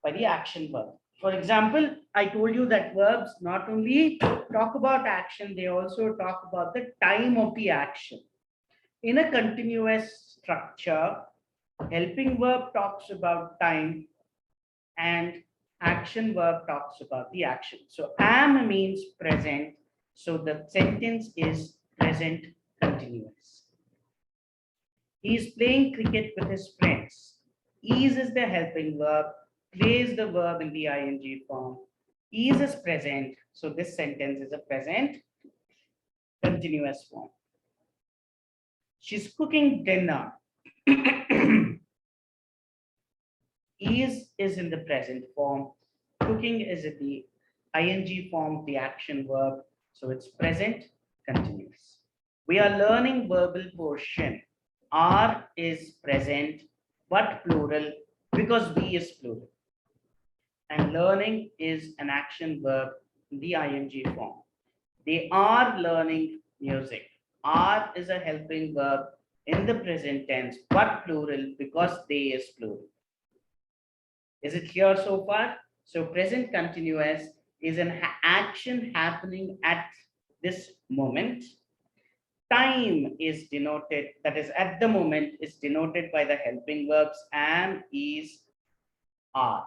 by the action verb. For example, I told you that verbs not only talk about action, they also talk about the time of the action. In a continuous structure, helping verb talks about time and action verb talks about the action. So am means present. So the sentence is present continuous. He is playing cricket with his friends. Is the helping verb, plays the verb in the ing form. Is present. So this sentence is a present continuous form. She's cooking dinner. is in the present form. Cooking is in the ing form, the action verb. So it's present continuous. We are learning verbal portion. Are is present, but plural. because be is plural. And learning is an action verb in the ing form. They are learning music. Are is a helping verb in the present tense, but plural because they is plural. Is it clear so far? So present continuous is an action happening at this moment. Time is denoted, that is at the moment, is denoted by the helping verbs am, is, are.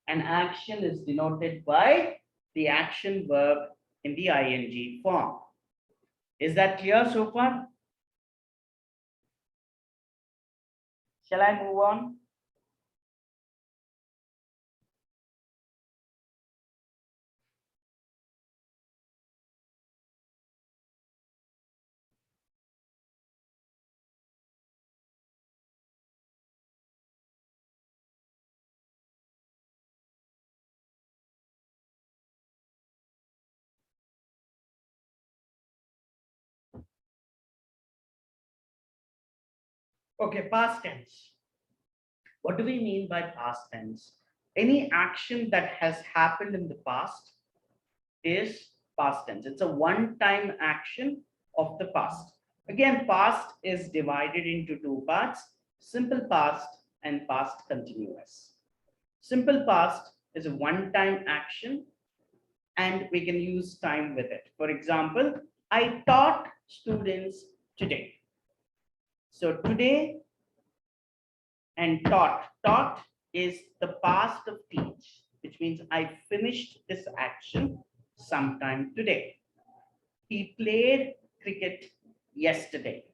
An action is denoted by the action verb in the ing form. Is that clear so far? Shall I move on? Okay, past tense. What do we mean by past tense? Any action that has happened in the past is past tense. It's a one-time action of the past. Again, past is divided into two parts, simple past and past continuous. Simple past is a one-time action and we can use time with it. For example, I taught students today. So today and taught. Taught is the past of teach, which means I finished this action sometime today. He played cricket yesterday.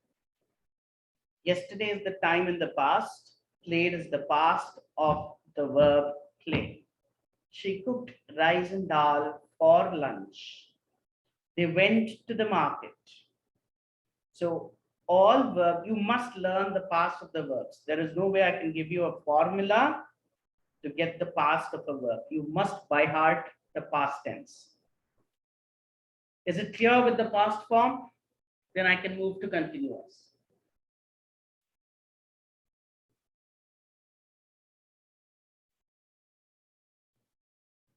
Yesterday is the time in the past. Played is the past of the verb play. She cooked rice and dal for lunch. They went to the market. So all verb, you must learn the past of the verbs. There is no way I can give you a formula to get the past of a verb. You must by heart the past tense. Is it clear with the past form? Then I can move to continuous.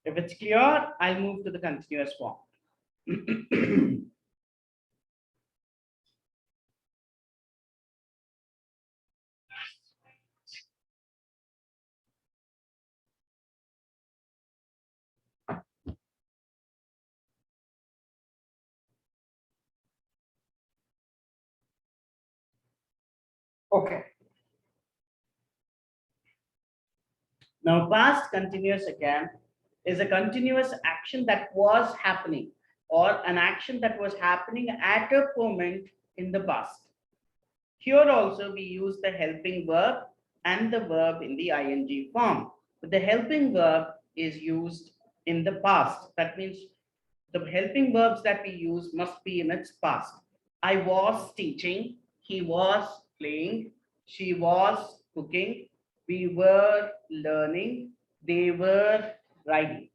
If it's clear, I'll move to the continuous form. Okay. Now, past continuous again is a continuous action that was happening or an action that was happening at a moment in the past. Here also we use the helping verb and the verb in the ing form. But the helping verb is used in the past. That means the helping verbs that we use must be in its past. I was teaching, he was playing, she was cooking, we were learning, they were writing.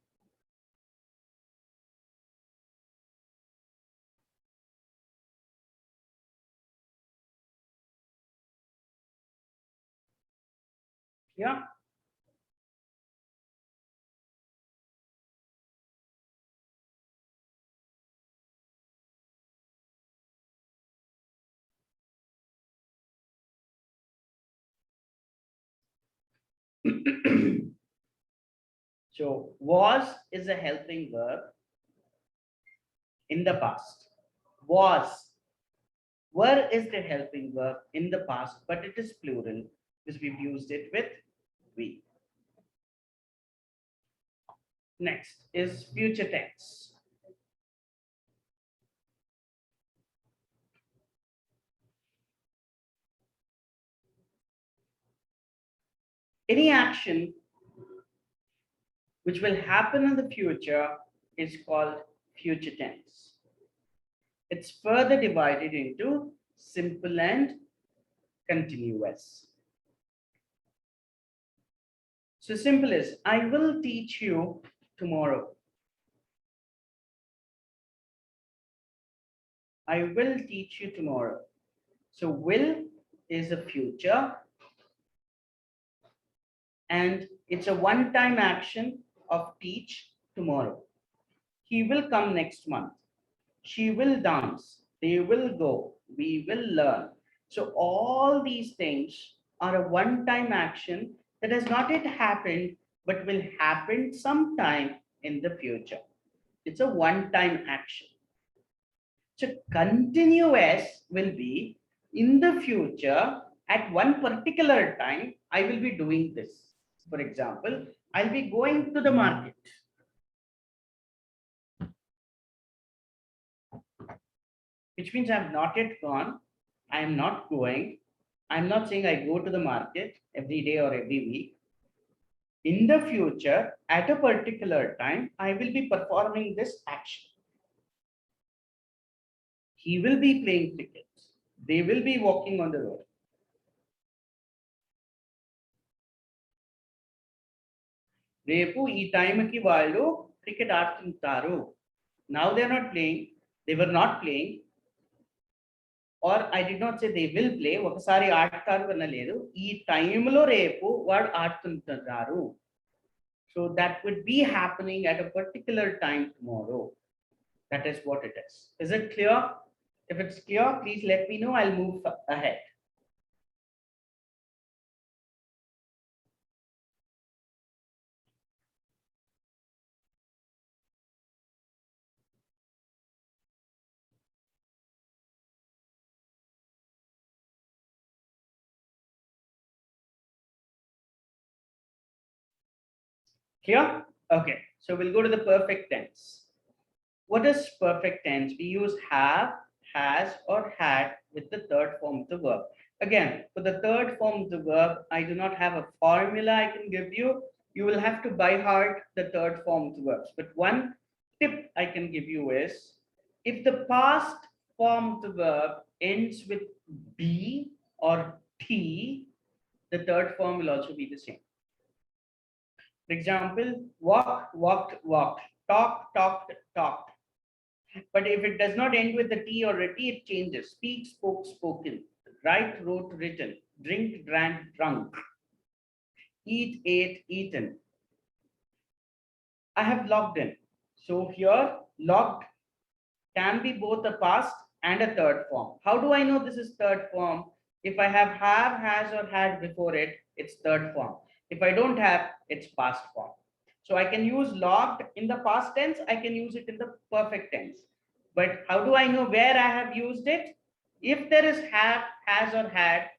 Yeah. So was is a helping verb in the past. Was. Were is the helping verb in the past, but it is plural because we've used it with we. Next is future tense. Any action which will happen in the future is called future tense. It's further divided into simple and continuous. So simple is, I will teach you tomorrow. I will teach you tomorrow. So will is a future. and it's a one-time action of teach tomorrow. He will come next month. She will dance. They will go. We will learn. So all these things are a one-time action that has not yet happened, but will happen sometime in the future. It's a one-time action. So continuous will be in the future at one particular time, I will be doing this. For example, I'll be going to the market. Which means I'm not yet gone. I am not going. I'm not saying I go to the market every day or every week. In the future, at a particular time, I will be performing this action. He will be playing cricket. They will be walking on the road. రేపు ఈ టైంకి వాళ్ళు cricket ఆడుతుంటారు. Now they are not playing. They were not playing. Or I did not say they will play. ఒకసారి ఆడతారు అనలేదు. ఈ టైంలో రేపు వాడు ఆడుతుంటారు. So that would be happening at a particular time tomorrow. That is what it is. Is it clear? If it's clear, please let me know. I'll move ahead. Clear? Okay. So we'll go to the perfect tense. What is perfect tense? We use have, has, or had with the third form of the verb. Again, for the third form of the verb, I do not have a formula I can give you. You will have to by heart the third form of the verbs. But one tip I can give you is, if the past form of the verb ends with B or T, the third form will also be the same. For example, walk, walked, walked, talk, talked, talked. But if it does not end with the T or a T, it changes. Speak, spoke, spoken. Write, wrote, written. Drink, drank, drunk. Eat, ate, eaten. I have logged in. So here, logged can be both a past and a third form. How do I know this is third form? If I have, has, or had before it, it's third form. If I don't have, it's past form. So I can use logged in the past tense. I can use it in the perfect tense. But how do I know where I have used it? If there is have, has, or had,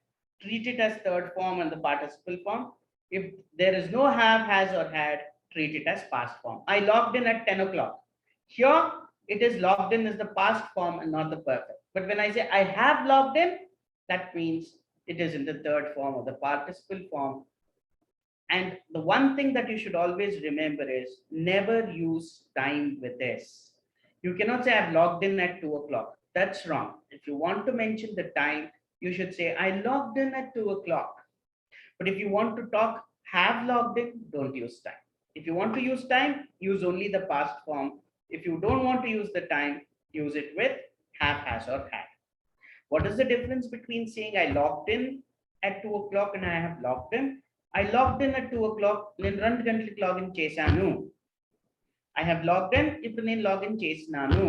treat it as third form and the participle form. If there is no have, has, or had, treat it as past form. I logged in at 10 o'clock. Here, it is logged in as the past form and not the perfect. But when I say I have logged in, that means it is in the third form or the participle form. And the one thing that you should always remember is never use time with this. You cannot say I've logged in at 2 o'clock. That's wrong. If you want to mention the time, you should say I logged in at 2 o'clock. But if you want to talk have logged in, don't use time. If you want to use time, use only the past form. If you don't want to use the time, use it with have, has, or had. What is the difference between saying I logged in at 2 o'clock and I have logged in? I logged in at 2 o'clock. నేను 2 గంటలకు login చేశాను. I have logged in. ఇప్పుడు నేను login చేసినాను.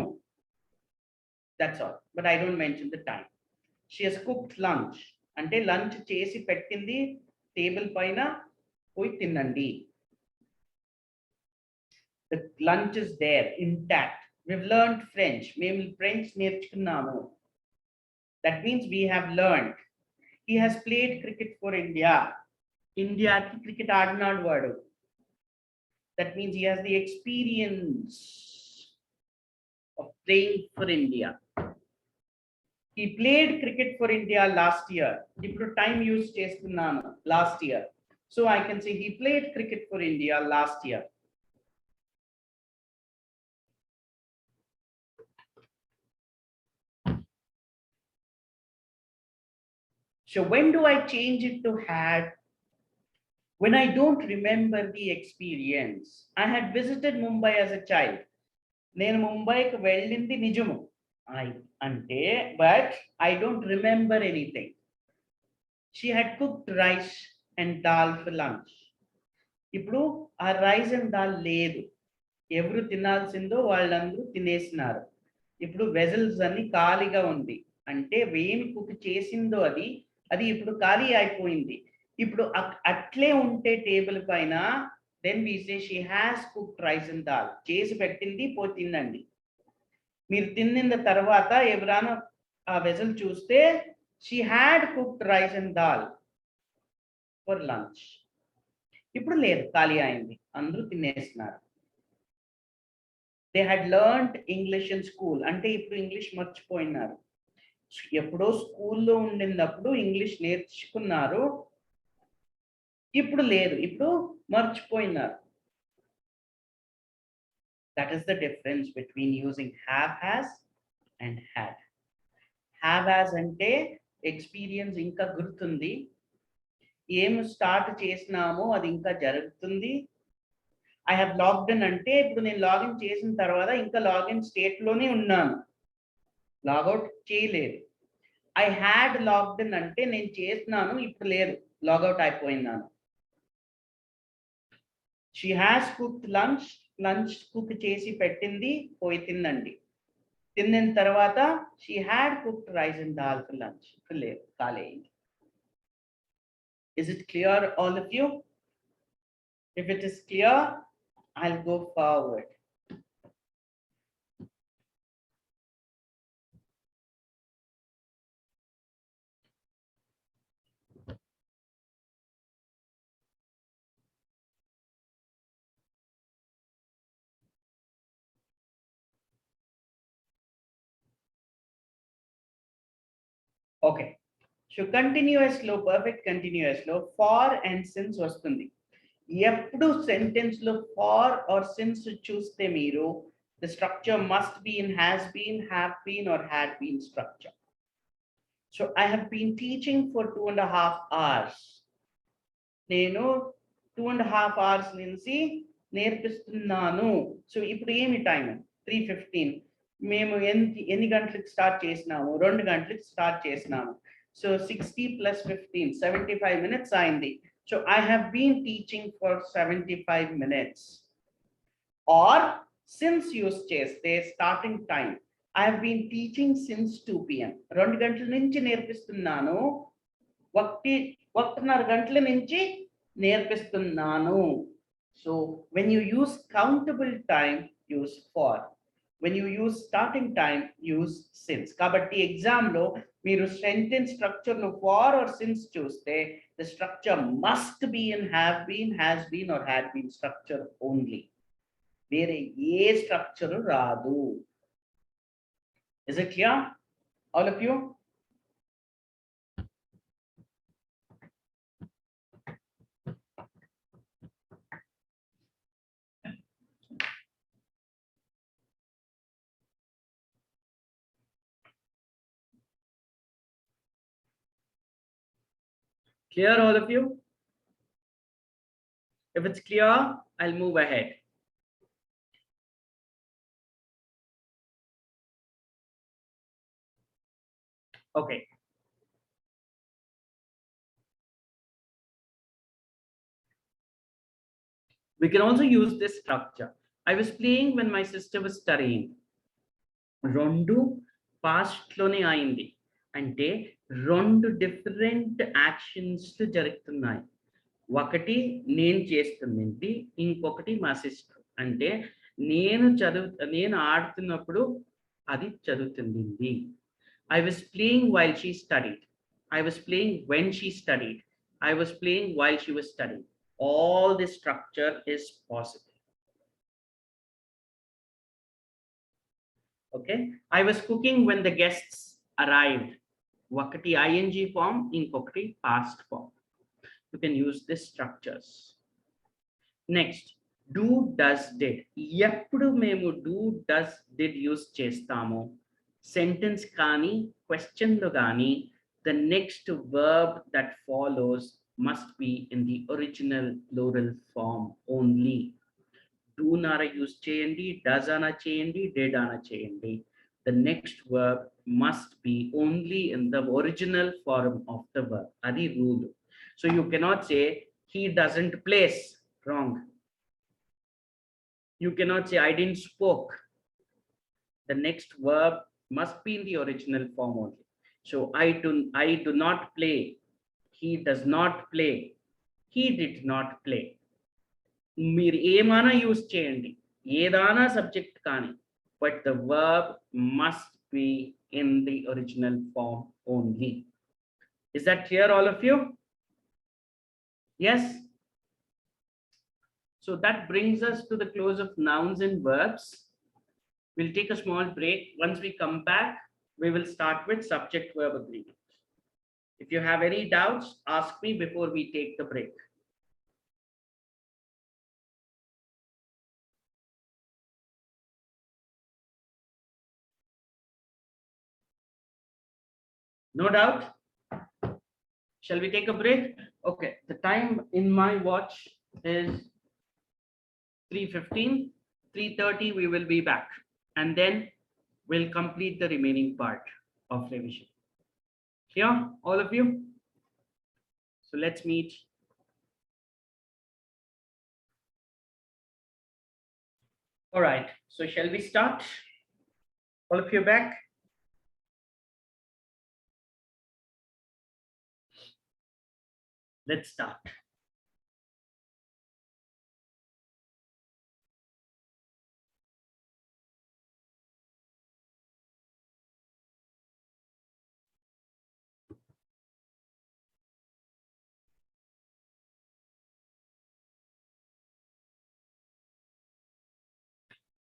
That's all. But I don't mention the time. She has cooked lunch. అంటే lunch చేసి పెట్టింది table పైన, పోయి తినండి. The lunch is there, intact. We've learned French. మేము French నేర్చుకున్నాము. That means we have learned. He has played cricket for India. India ki cricket ఆడినాడు వాడు. That means he has the experience of playing for India. He played cricket for India last year. ఇప్పుడు time use చేస్తున్నాను last year. So I can say he played cricket for India last year. So when do I change it to had? When I don't remember the experience. I had visited Mumbai as a child. నేను ముంబైకి వెళ్ళింది నిజము. అంటే but I don't remember anything. She had cooked rice and dal for lunch. ఇప్పుడు ఆ rice and dal లేదు, ఎవరు తినాల్సిందో వాళ్ళందరూ తినేసినారు. ఇప్పుడు వెజల్స్ అన్ని ఖాళీగా ఉంది, అంటే ఏమి కుక్ చేసిందో అది అది ఇప్పుడు ఖాళీ అయిపోయింది. ఇప్పుడు అట్లే ఉంటే టేబుల్ పైన, then we say she has cooked rice and dal, చేసి పెట్టింది పోయి తినండి. మీరు తిన్న తర్వాత ఎవరైనా ఆ వెజల్ చూస్తే she had cooked rice and dal for lunch. ఇప్పుడు లేదు, ఖాళీ అయింది, అందరూ తినేస్తున్నారు. They had learned English in school, అంటే ఇప్పుడు ఇంగ్లీష్ మర్చిపోయినారు. ఎప్పుడో స్కూల్లో ఉండినప్పుడు ఇంగ్లీష్ నేర్చుకున్నారు, ఇప్పుడు లేదు, ఇప్పుడు మర్చిపోయినారు. That is the difference between using have has and had. Have has అంటే ఎక్స్పీరియన్స్ ఇంకా గుర్తుంది, ఏం స్టార్ట్ చేసినామో అది ఇంకా జరుగుతుంది. ఐ హ్యావ్ లాగ్డ్ ఇన్ అంటే ఇప్పుడు నేను లాగిన్ చేసిన తర్వాత ఇంకా లాగిన్ స్టేట్లోనే ఉన్నాను, లాగౌట్ చేయలేదు. ఐ హ్యాడ్ లాగ్డ్ ఇన్ అంటే నేను చేస్తున్నాను, ఇప్పుడు లేదు, లాగౌట్ అయిపోయినాను. She has cooked lunch, lunch cook చేసి పెట్టింది, పోయి తినండి. తిన్న తర్వాత she had cooked rice and dal for lunch, ఇప్పుడు లేదు, ఖాళీ అయింది. Is it clear, all of you? If it is clear, I'll go forward. Okay. So continuous లో, పర్ఫెక్ట్ కంటిన్యూస్ లో ఫార్ అండ్ సిన్స్ వస్తుంది. ఎప్పుడు సెంటెన్స్ లో ఫార్ ఆర్ సిన్స్ చూస్తే మీరు the structure must be in has been, have been or had been structure. So I have been teaching for 2.5 hours. నేను 2.5 hours నుంచి నేర్పిస్తున్నాను. So ఇప్పుడు ఏమి టైం? 3:15. మేము ఎన్ని గంటలకు స్టార్ట్ చేసినాము? 2 గంటలకు స్టార్ట్ చేసినాము. సో 60 + 15, 75 minutes అయింది. So I have been teaching for 75 minutes. Or since use చేస్తే starting time, I have been teaching since 2 PM. 2 గంటల నుంచి నేర్పిస్తున్నాను, 1.5 గంటల నుంచి నేర్పిస్తున్నాను. So when you use countable time, use for. When you use starting time, use since. కాబట్టి exam లో మీరు sentence structure లో for or since చూస్తే the structure must be in have been, has been or had been structure only. వేరే ఏ structure రాదు. Is it clear, all of you? Clear, all of you? If it's clear, I'll move ahead. Okay. We can also use this structure. I was playing when my sister was studying. రెండు past లోనే అయింది, అంటే 2 different actions జరుగుతున్నాయి. ఒకటి నేను చేస్తుంది, ఇంకొకటి మా సిస్టర్. అంటే నేను ఆడుతున్నప్పుడు అది చదువుతుంది. I was playing while she studied. I was playing when she studied. I was playing while she was studying. All this structure is possible. Okay. I was cooking when the guests arrived. Wakati ing form, inkokati past form. You can use these structures. Next, do, does, did. Eppudu memu do, does, did use chestamo, sentence kani, question lo gani, the next verb that follows must be in the original plural form only. Do nara use cheyandi, does ana cheyandi, did ana cheyandi. The next verb must be only in the original form of the verb. Adi rule. So you cannot say he doesn't place. Wrong. You cannot say I didn't spoke. The next verb must be in the original form only. So I do not play. He does not play. He did not play. మీరు ఏమైనా use చేయండి, ఏదైనా subject కానీ, but the verb must be in the original form only. Is that clear, all of you? Yes. So that brings us to the close of nouns and verbs. We'll take a small break. Once we come back, we will start with subject verb agreement. If you have any doubts, ask me before we take the break. No doubt? Shall we take a break? Okay, the time in my watch is 3:15. 3:30 we will be back, and then we'll complete the remaining part of revision. Clear, all of you? So let's meet. All right, so shall we start? All of you back? Let's start.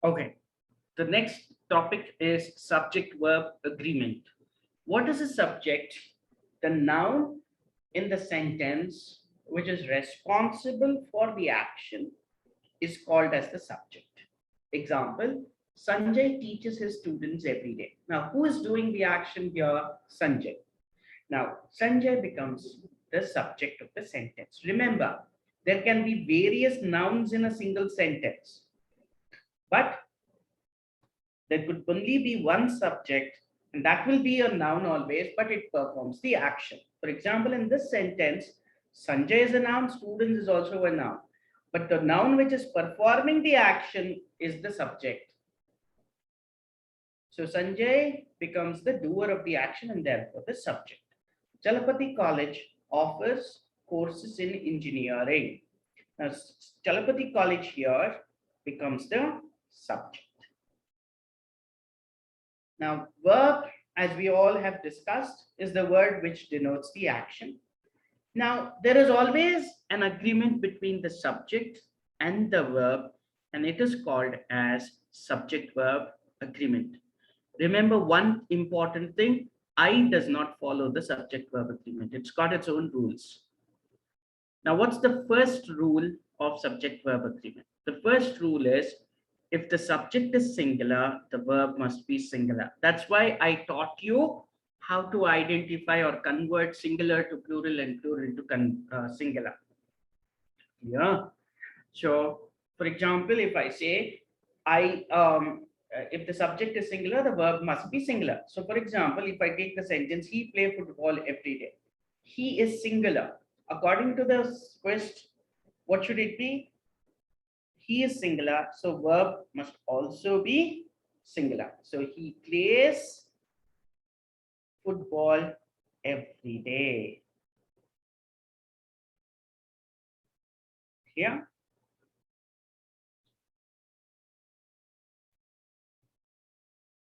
Okay, the next topic is subject verb agreement. What is a subject? The noun in the sentence which is responsible for the action is called as the subject. Example, Sanjay teaches his students every day. Now, who is doing the action here? Sanjay. Now, Sanjay becomes the subject of the sentence. Remember, there can be various nouns in a single sentence, but there could only be one subject, and that will be a noun always, but it performs the action. For example, in this sentence, Sanjay is a noun, students is also a noun, but the noun which is performing the action is the subject. So Sanjay becomes the doer of the action and therefore the subject. Chalapati College offers courses in engineering. Now, Chalapati College here becomes the subject. Now, verb, as we all have discussed, is the word which denotes the action. Now, there is always an agreement between the subject and the verb, and it is called as subject-verb agreement. Remember one important thing, I does not follow the subject-verb agreement. It's got its own rules. Now, what's the first rule of subject-verb agreement? The first rule is, if the subject is singular, the verb must be singular. That's why I taught you how to identify or convert singular to plural and plural to singular. Yeah. So, for example, if I say, if the subject is singular, the verb must be singular. So, for example, if I take the sentence, he plays football every day. He is singular. According to the first, what should it be? He is singular, so verb must also be singular. So he plays football every day. Here.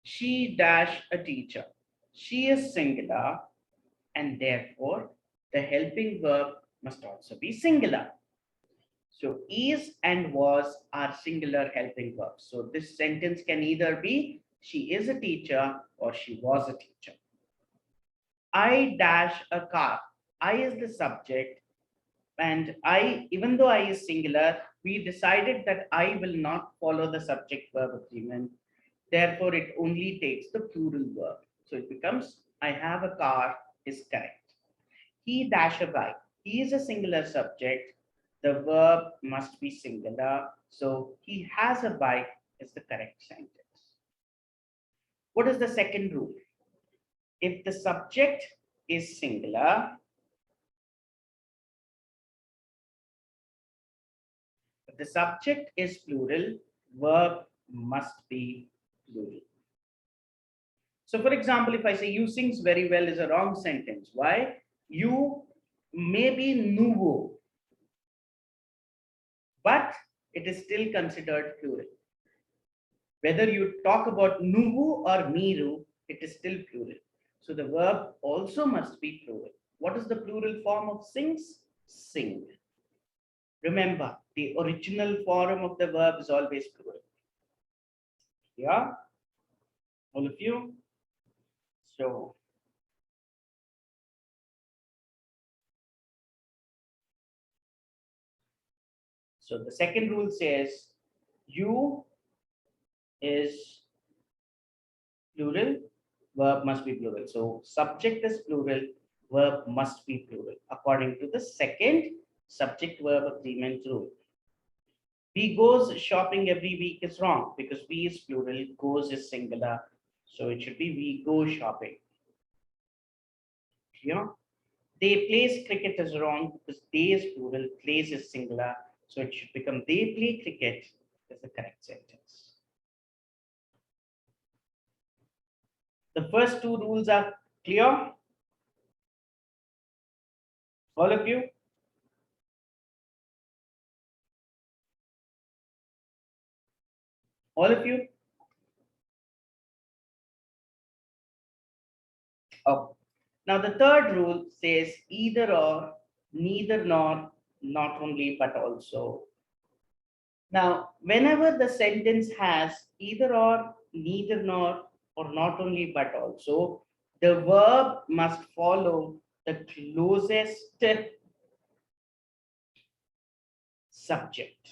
She dash a teacher. She is singular, and therefore the helping verb must also be singular. So is and was are singular helping verbs. So this sentence can either be she is a teacher or she was a teacher. I dash a car. I is the subject, and I, even though I is singular, we decided that I will not follow the subject verb agreement. Therefore, it only takes the plural verb. So it becomes I have a car is correct. He dash a bike. He is a singular subject. The verb must be singular. So he has a bike is the correct sentence. What is the second rule? If the subject is singular, If the subject is plural, verb must be plural. So, for example, if I say you sings very well is a wrong sentence. Why? You may be nouveau, but it is still considered plural. Whether you talk about nouveau or miru, it is still plural. So the verb also must be plural. What is the plural form of sings? Sing. Remember, the original form of the verb is always plural. Yeah, all of you. So, so the second rule says you is plural, verb must be plural. So subject is plural, verb must be plural according to the second subject verb agreement rule. We goes shopping every week is wrong because we is plural, goes is singular. So it should be we go shopping. You know, they plays cricket is wrong because they is plural, plays is singular. So it should become they play cricket is the correct sentence. The first two rules are clear. All of you? All of you? Oh. Now the third rule says either or, neither nor, not only but also. Now, whenever the sentence has either or, neither nor, or not only but also, the verb must follow the closest subject.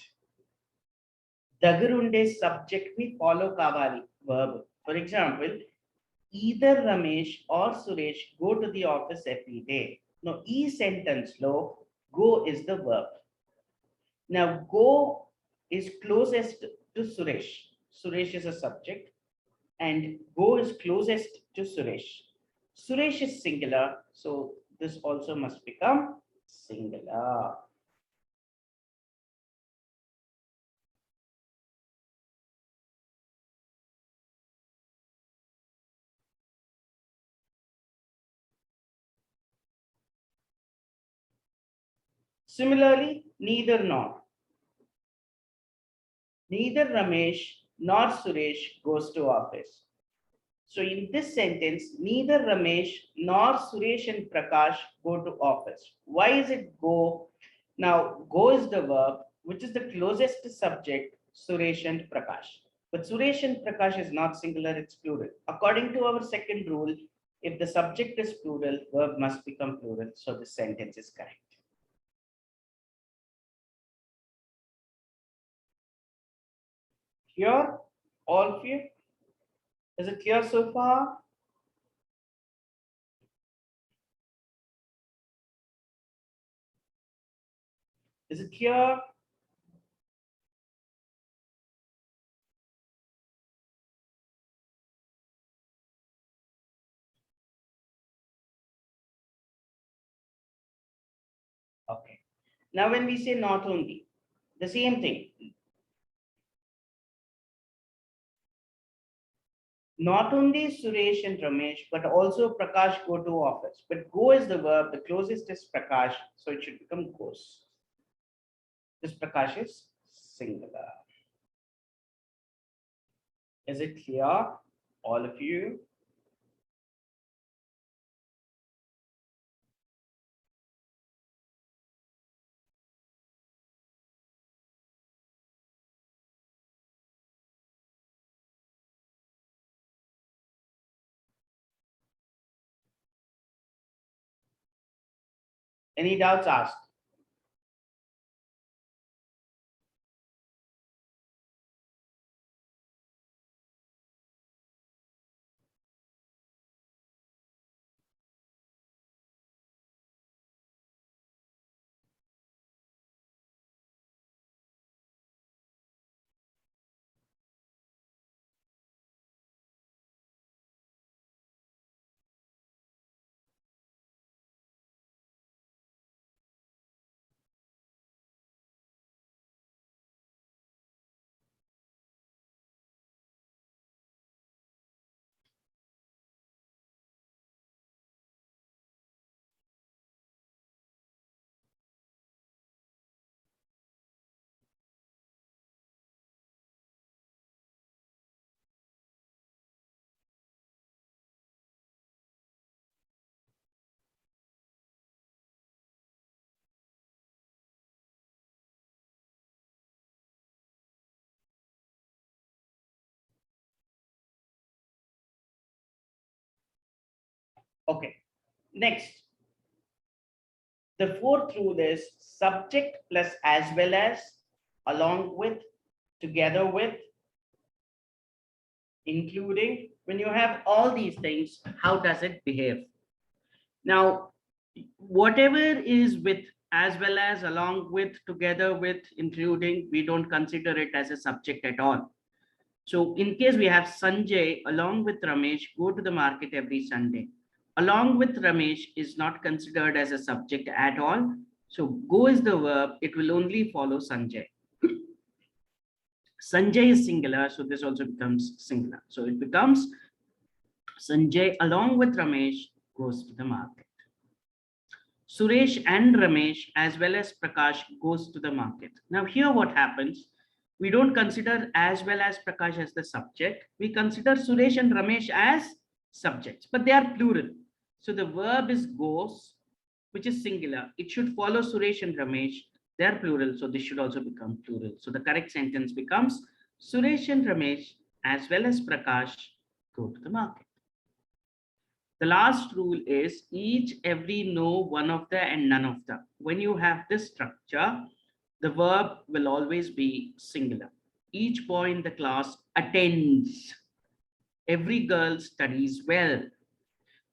Dagarunde subject we follow Kavali verb. For example, either Ramesh or Suresh go to the office every day. Now, e sentence low, go is the verb. Now, go is closest to Suresh. Suresh is a subject, and go is closest to Suresh. Suresh is singular, so this also must become singular. Similarly, neither nor. Neither Ramesh nor Suresh goes to office. So in this sentence, neither Ramesh nor Suresh and Prakash go to office. Why is it go? Now, go is the verb, which is the closest subject, Suresh and Prakash. But Suresh and Prakash is not singular, it's plural. According to our second rule, if the subject is plural, verb must become plural. So this sentence is correct. Clear? All of you? Is it clear so far? Is it clear? Okay. Now, when we say not only, the same thing. Not only Suresh and Ramesh, but also Prakash go to office. But go is the verb, the closest is Prakash, so it should become goes. This Prakash is singular. Is it clear, all of you? Any doubts asked? Okay, next. The fourth rule is subject plus as well as, along with, together with, including. When you have all these things, how does it behave? Now, whatever is with, as well as, along with, together with, including, we don't consider it as a subject at all. So in case we have Sanjay along with Ramesh go to the market every Sunday. Along with Ramesh is not considered as a subject at all. So go is the verb, it will only follow Sanjay. Sanjay is singular, so this also becomes singular. So it becomes Sanjay along with Ramesh goes to the market. Suresh and Ramesh as well as Prakash goes to the market. Now here what happens, we don't consider as well as Prakash as the subject. We consider Suresh and Ramesh as subjects, but they are plural. So the verb is goes, which is singular. It should follow Suresh and Ramesh. They are plural, so this should also become plural. So the correct sentence becomes Suresh and Ramesh as well as Prakash go to the market. The last rule is each, every, no, one of the, and none of the. When you have this structure, the verb will always be singular. Each boy in the class attends. Every girl studies well.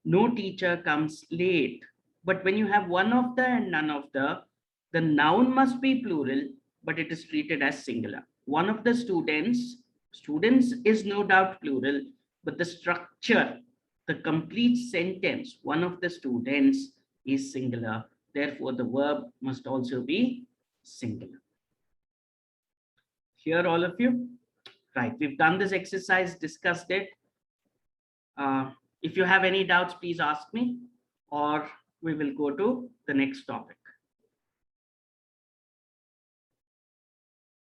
No teacher comes late. But when you have one of the and none of the noun must be plural, but it is treated as singular. One of the students is no doubt plural, but the structure, the complete sentence, one of the students is singular. Therefore, the verb must also be singular. Here, all of you? Right, we've done this exercise, discussed it. If you have any doubts, please ask me, or we will go to the next topic.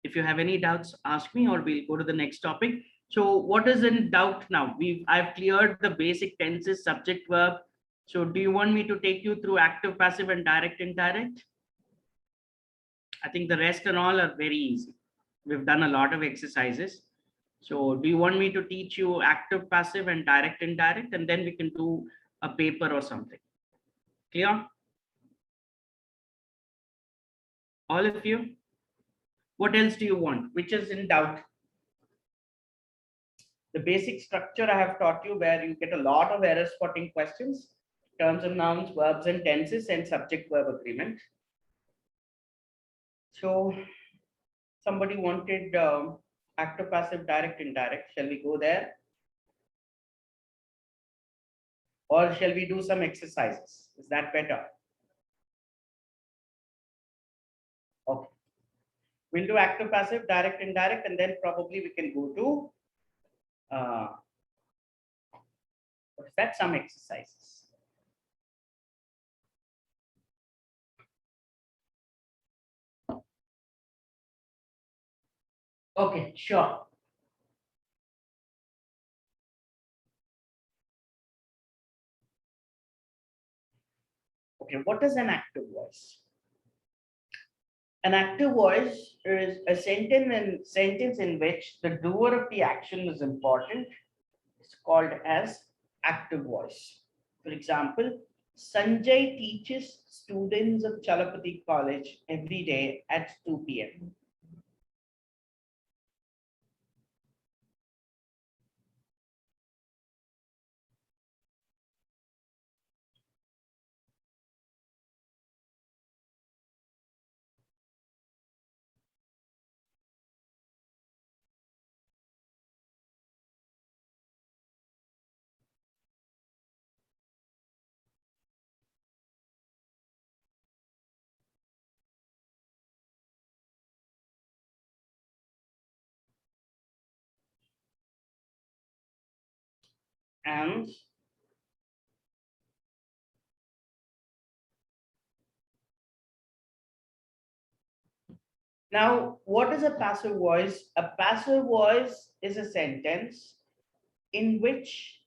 If you have any doubts, ask me, or we'll go to the next topic. So what is in doubt now? I've cleared the basic tenses, subject, verb. So do you want me to take you through active, passive, and direct, indirect? I think the rest and all are very easy. We've done a lot of exercises. So do you want me to teach you active, passive, and direct, indirect, and then we can do a paper or something? Clear? All of you? What else do you want? Which is in doubt? The basic structure I have taught you, where you get a lot of error spotting questions, terms and nouns, verbs and tenses, and subject verb agreement. So somebody wanted active, passive, direct, indirect. Shall we go there? Or shall we do some exercises? Is that better? Okay. We'll do active, passive, direct, indirect, and then probably we can go to what is that? Some exercises. Okay, sure. Okay, what is an active voice? An active voice is a sentence in which the doer of the action is important. It's called as active voice. For example, Sanjay teaches students of Chalapati College every day at 2 p.m. And now, what is a passive voice? A passive voice is a sentence in which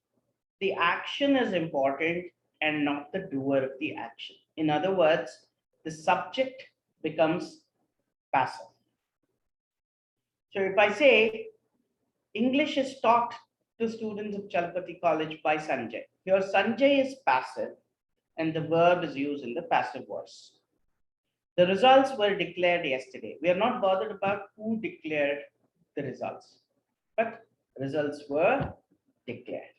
the action is important and not the doer of the action. In other words, the subject becomes passive. So if I say English is taught to students of Chalapati College by Sanjay, Here, Sanjay is passive and the verb is used in the passive voice. The results were declared yesterday. We are not bothered about who declared the results, but results were declared.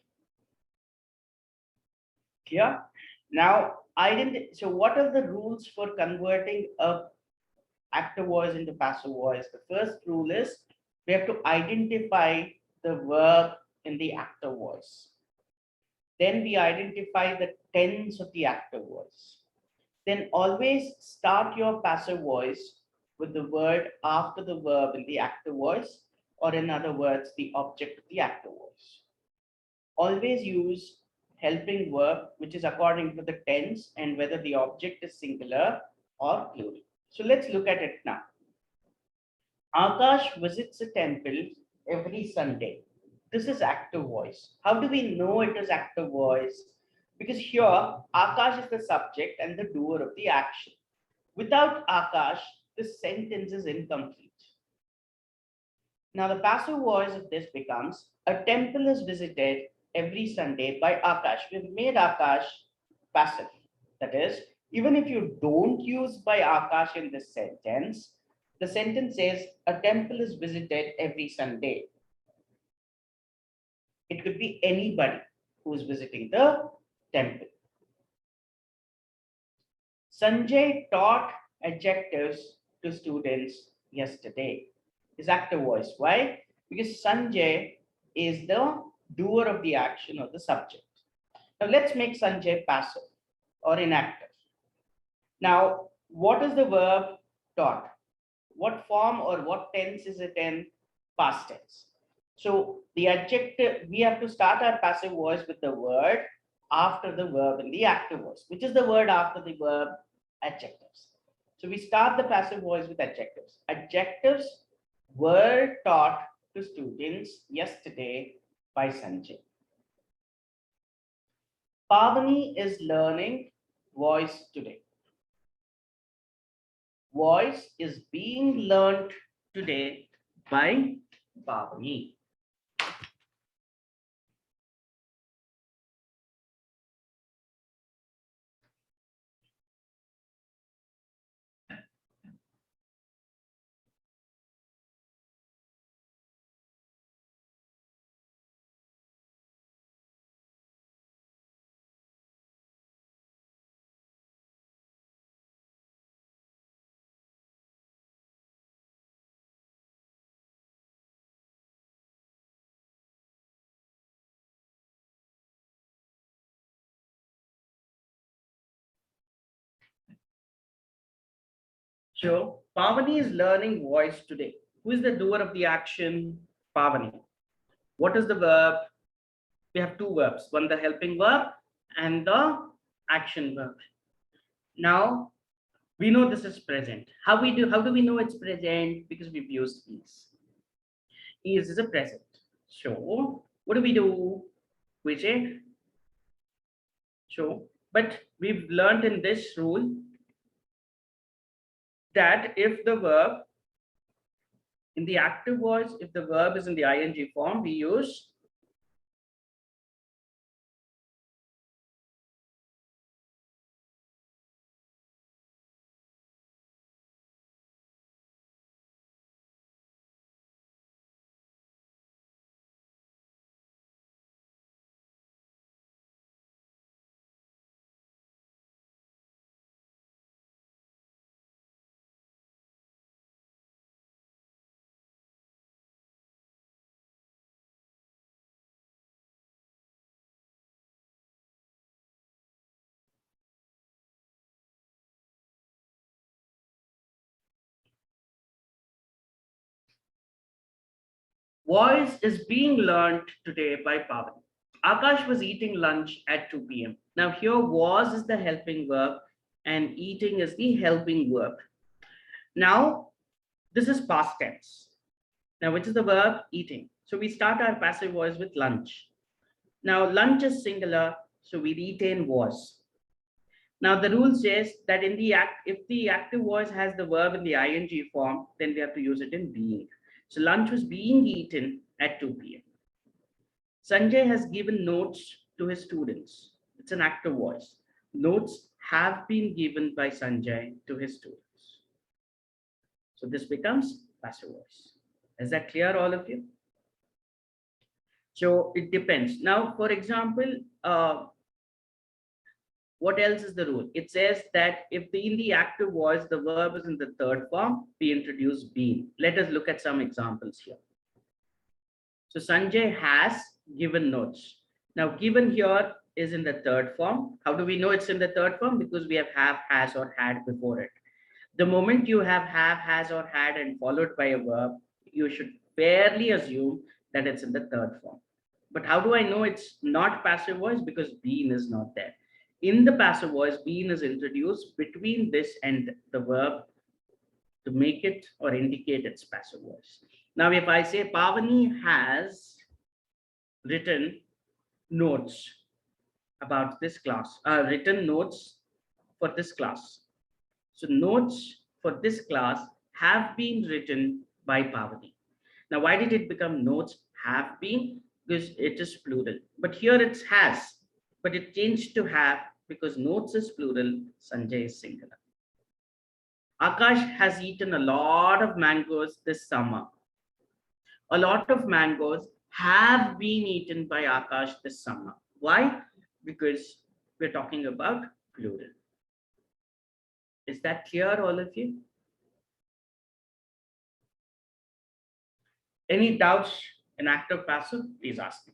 Clear? Now, so what are the rules for converting a active voice into passive voice? The first rule is we have to identify the verb in the active voice. Then we identify the tense of the active voice. Then always start your passive voice with the word after the verb in the active voice, or in other words, the object of the active voice. Always use helping verb, which is according to the tense and whether the object is singular or plural. So let's look at it now. Akash visits a temple every Sunday. This is active voice. How do we know it is active voice? Because here, Akash is the subject and the doer of the action. Without Akash, this sentence is incomplete. Now, the passive voice of this becomes a temple is visited every Sunday by Akash. We've made Akash passive. That is, even if you don't use by Akash in this sentence, the sentence says a temple is visited every Sunday. It could be anybody who is visiting the temple. Sanjay taught adjectives to students yesterday. Is active voice. Why? Because Sanjay is the doer of the action or the subject. Now let's make Sanjay passive or inactive. Now, what is the verb taught? What form or what tense is it in? Past tense. So the adjective, we have to start our passive voice with the word after the verb in the active voice. Which is the word after the verb? Adjectives. So we start the passive voice with adjectives. Adjectives were taught to students yesterday by Sanjay. Pavani is learning voice today. Voice is being learned today by Pavani. So Pavani is learning voice today. Who is the doer of the action? Pavani. What is the verb? We have two verbs, one the helping verb and the action verb. Now we know this is present. How do we know it's present? Because we've used is. Is a present. So what do we do? We say so, but we've learned in this rule that if the verb in the active voice, if the verb is in the ing form, we use voice is being learned today by Pawan. Akash was eating lunch at 2 p.m. Now here was is the helping verb and eating is the helping verb. Now this is past tense. Now which is the verb? Eating. So we start our passive voice with lunch. Now lunch is singular, so we retain was. Now the rule says that in the if the active voice has the verb in the ing form, then we have to use it in being. So lunch was being eaten at 2 p.m. Sanjay has given notes to his students. It's an active voice. Notes have been given by Sanjay to his students. So this becomes passive voice. Is that clear, all of you? So it depends. Now, for example, what else is the rule? It says that if in the active voice, the verb is in the third form, we introduce been. Let us look at some examples here. So Sanjay has given notes. Now, given here is in the third form. How do we know it's in the third form? Because we have, has, or had before it. The moment you have, has, or had, and followed by a verb, you should fairly assume that it's in the third form. But how do I know it's not passive voice? Because been is not there. In the passive voice, been is introduced between this and the verb to make it or indicate its passive voice. Now, if I say Pavani has written notes about this class, written notes for this class. So notes for this class have been written by Pavani. Now, why did it become notes have been? Because it is plural. But here it's has, but it changed to have because notes is plural, Sanjay is singular. Akash has eaten a lot of mangoes this summer. A lot of mangoes have been eaten by Akash this summer. Why? Because we're talking about plural. Is that clear, all of you? Any doubts in active passive? Please ask me.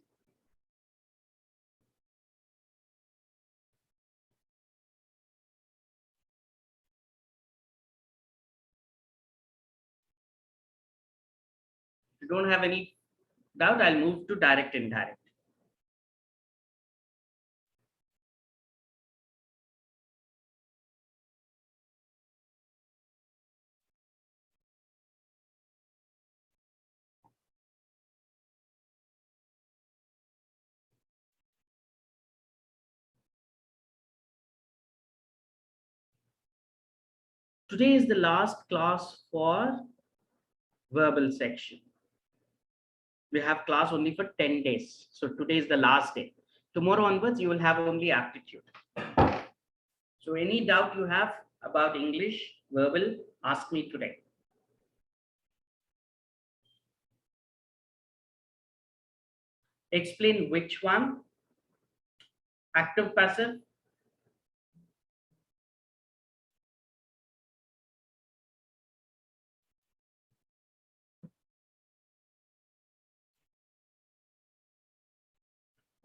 If you don't have any doubt, I'll move to direct indirect. Today is the last class for verbal section. We have class only for 10 days. So today is the last day. Tomorrow onwards, you will have only aptitude. So any doubt you have about English, verbal, ask me today. Explain which one? Active, passive?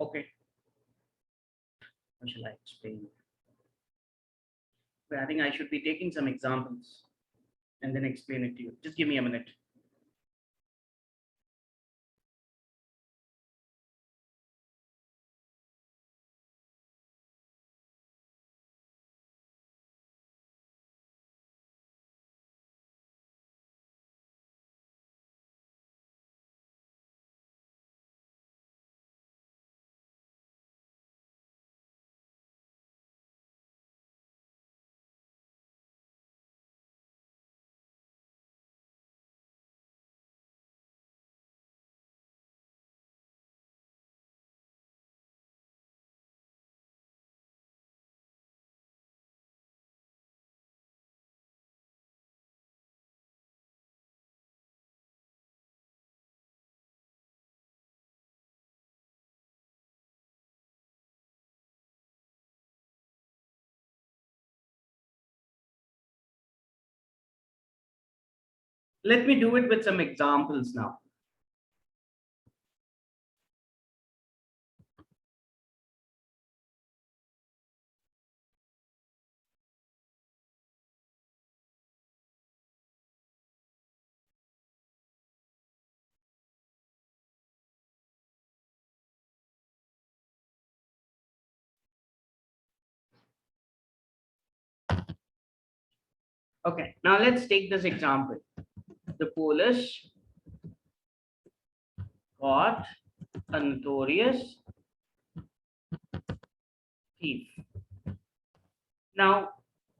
Okay. How shall I explain? But I think I should be taking some examples and then explain it to you. Just give me a minute. Let me do it with some examples now. Okay, now let's take this example. The Polish got a notorious thief. Now,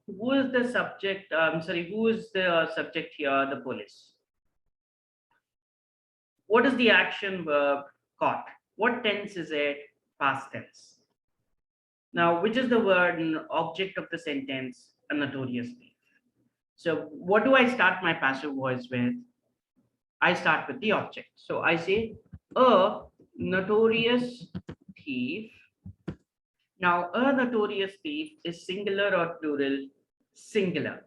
who is the subject? Who is the subject here? The police. What is the action verb caught? What tense is it? past tense. Now, which is the word and object of the sentence? A notorious thief. So, what do I start my passive voice with? I start with the object. So, I say, a notorious thief. Now, a notorious thief is singular or plural? Singular.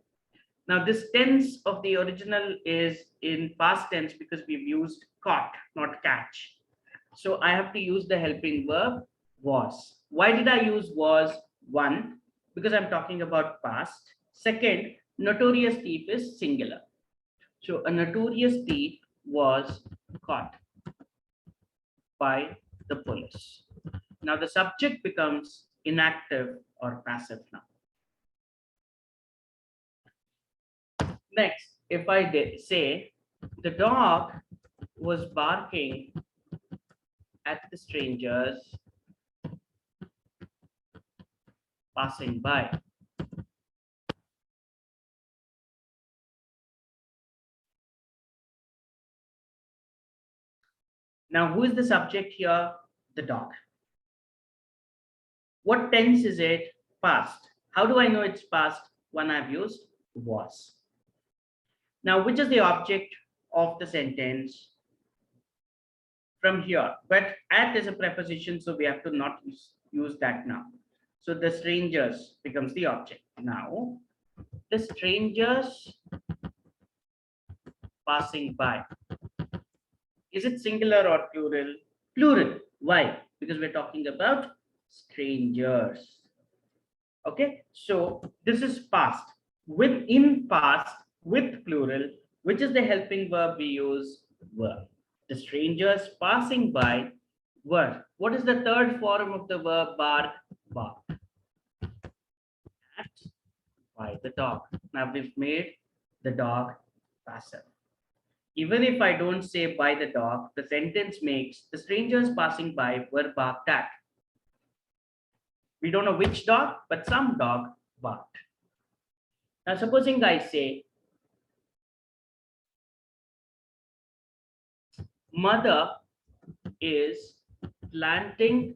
Now, this tense of the original is in past tense because we've used caught, not catch. So I have to use the helping verb was. Why did I use was? One, because I'm talking about past. Second, notorious thief is singular. So a notorious thief was caught by the police. Now the subject becomes inactive or passive now. Next, if I say the dog was barking at the strangers passing by. Now, who is the subject here? The dog. What tense is it? Past. How do I know it's past? One I've used was. Now, which is the object of the sentence? From here, but at is a preposition, so we have to not use that now. So the strangers becomes the object. Now, the strangers passing by. Is it singular or plural? Plural. Why? Because we're talking about strangers. Okay, so this is past. In past with plural, which is the helping verb we use? Were. The strangers passing by were. What is the third form of the verb bark? Bark. At by the dog. Now we've made the dog passive. Even if I don't say by the dog, the sentence makes the strangers passing by were barked at. We don't know which dog, but some dog barked. Now, supposing I say, mother is planting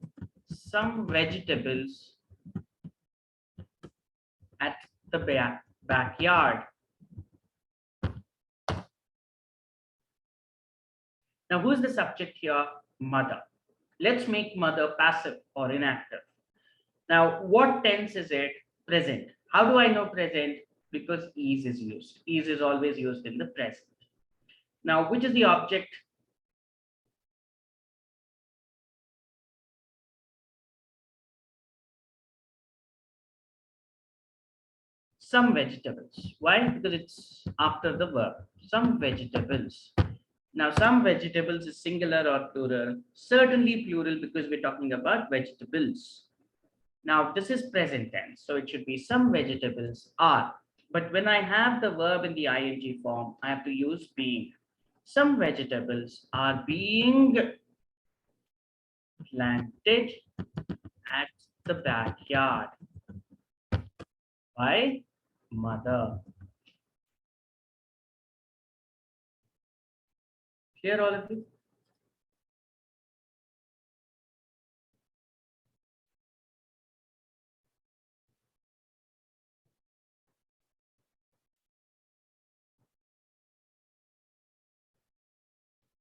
some vegetables at the backyard. Now, who's the subject here? Mother. Let's make mother passive or inactive. Now, what tense is it? Present. How do I know present? Because is used. Is always used in the present. Now, which is the object? Some vegetables. Why? Because it's after the verb. Some vegetables. Now, some vegetables is singular or plural? Certainly plural because we're talking about vegetables. Now, this is present tense, so it should be some vegetables are. But when I have the verb in the ing form, I have to use being. Some vegetables are being planted at the backyard by mother. Clear, all of you?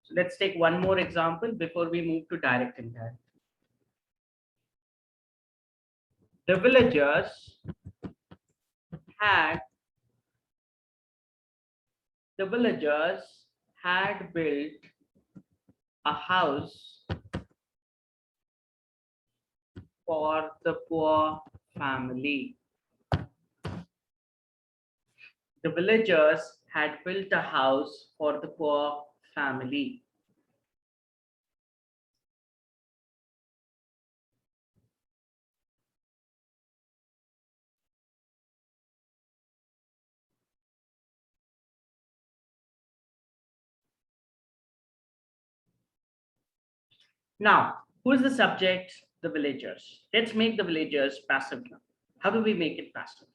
So let's take one more example before we move to direct indirect. The villagers had built a house for the poor family. The villagers had built a house for the poor family. Now, who is the subject? The villagers. Let's make the villagers passive now. How do we make it passive?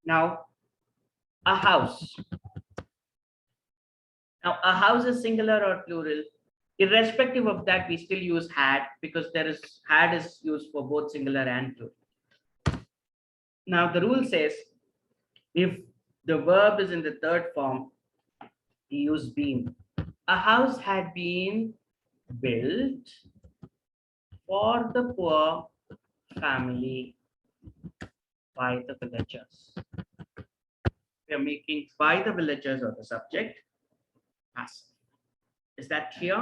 Now, a house. Now, a house is singular or plural. Irrespective of that, we still use had because there is had is used for both singular and plural. Now, the rule says if the verb is in the third form, we use been. A house had been built for the poor family by the villagers. We are making by the villagers or the subject passive. Is that clear?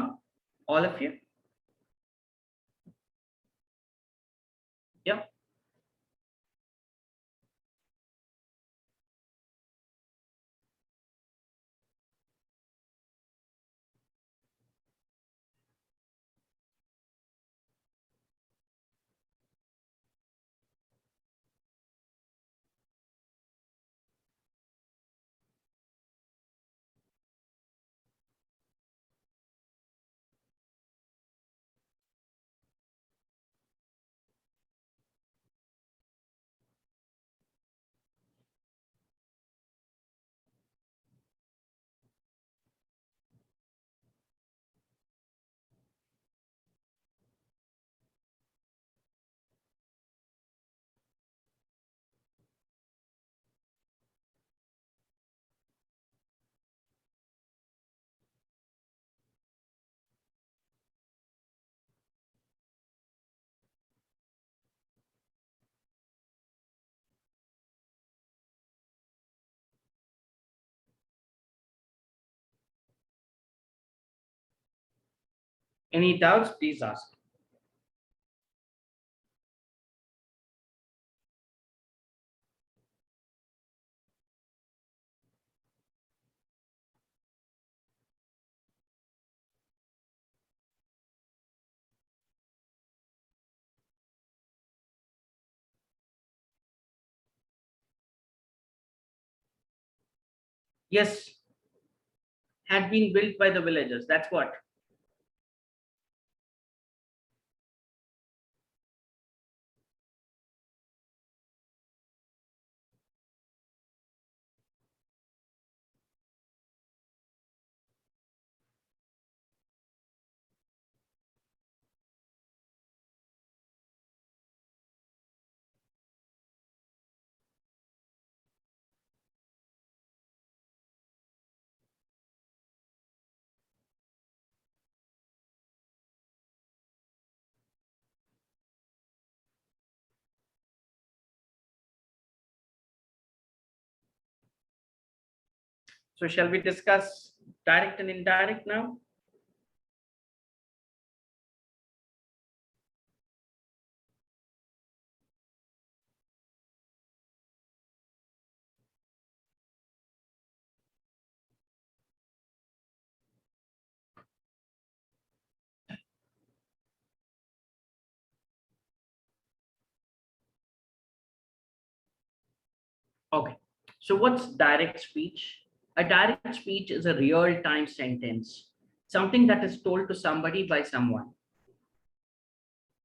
All of you? Yep. Any doubts, please ask. Yes, had been built by the villagers. That's what. So shall we discuss direct and indirect now? Okay. So what's direct speech? A direct speech is a real-time sentence, something that is told to somebody by someone.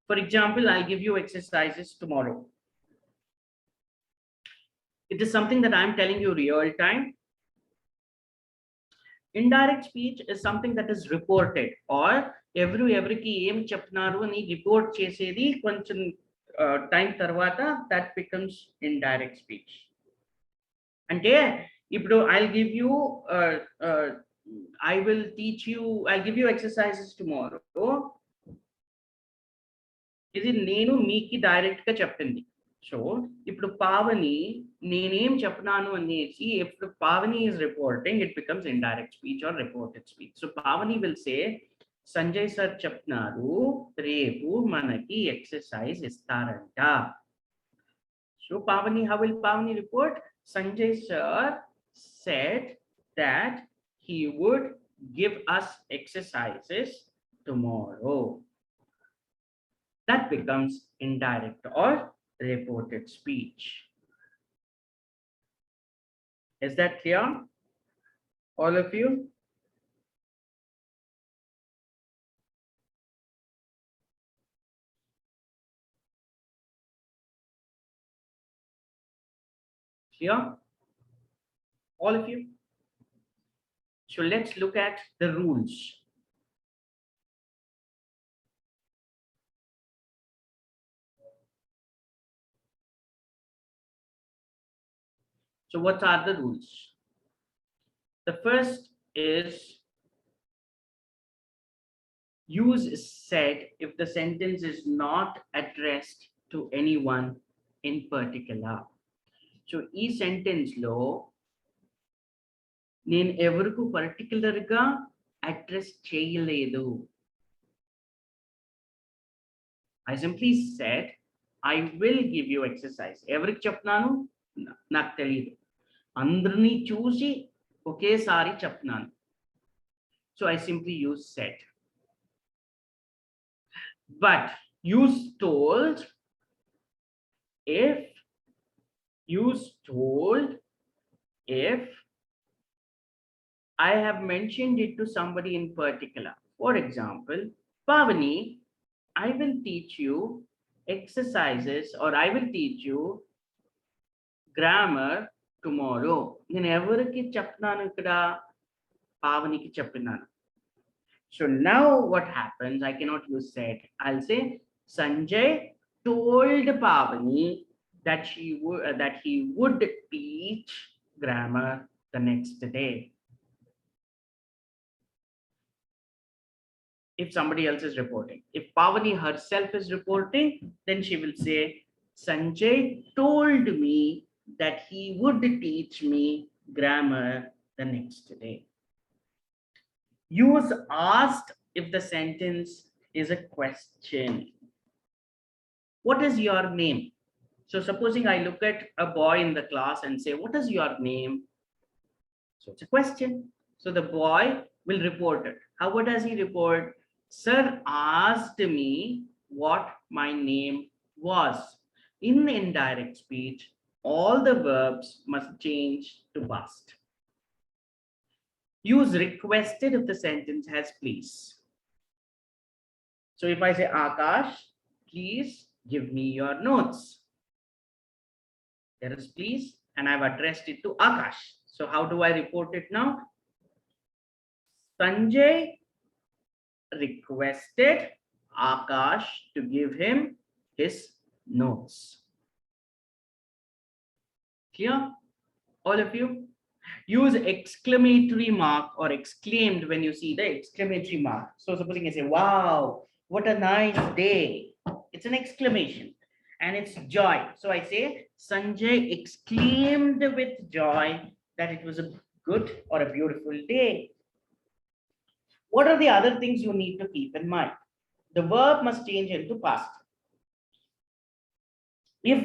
For example, I'll give you exercises tomorrow. It is something that I'm telling you real time. Indirect speech is something that is reported or ఎవరికి ఏం చెప్తున్నారు అని report చేసేది కొంచెం time తర్వాత that becomes indirect speech. అంటే ఇప్పుడు I'll give you exercises tomorrow. ఇది నేను మీకు డైరెక్ట్ గా చెప్పింది. సో ఇప్పుడు పావని నేనేం చెప్తున్నాను అనేసి ఇప్పుడు Pavani is reporting, it becomes indirect speech or reported speech. So Pavani will say Sanjay sir చెప్తున్నారు రేపు మనకి ఎక్సర్సైజ్ ఇస్తారంట. So Pavani, how will Pavani report? Sanjay sir said that he would give us exercises tomorrow. That becomes indirect or reported speech. Is that clear? All of you? Clear? All of you? So let's look at the rules. So what are the rules? The first is use said if the sentence is not addressed to anyone in particular. So e sentence lo నేను ఎవరికి పర్టికులర్గా address చేయలేదు. I simply said I will give you exercise. ఎవరికి చెప్తున్నాను నాకు తెలియదు, అందరినీ చూసి ఒకేసారి చెప్తున్నాను. So I simply use said. But use told if I have mentioned it to somebody in particular. For example, Pavani, I will teach you exercises, or I will teach you grammar tomorrow. నేను ఎవరికి చెప్తున్నాను ఇక్కడ? పావనికి చెప్తున్నాను. So now what happens? I cannot use said. I'll say Sanjay told Pavani that he would teach grammar the next day. If somebody else is reporting, if Pavani herself is reporting, then she will say Sanjay told me that he would teach me grammar the next day. Use asked if the sentence is a question. What is your name? So supposing I look at a boy in the class and say, what is your name? So it's a question. So the boy will report it. What does he report? Sir asked me what my name was. In indirect speech, all the verbs must change to past. Use requested if the sentence has please. So if I say, Akash, please give me your notes. There is please, and I've addressed it to Akash. So how do I report it now? Sanjay requested Akash to give him his notes. Clear? All of you? Use exclamatory mark or exclaimed when you see the exclamatory mark. So supposing I say, wow, what a nice day. It's an exclamation and it's joy. So I say, Sanjay exclaimed with joy that it was a good or a beautiful day. What are the other things you need to keep in mind? The verb must change into past. If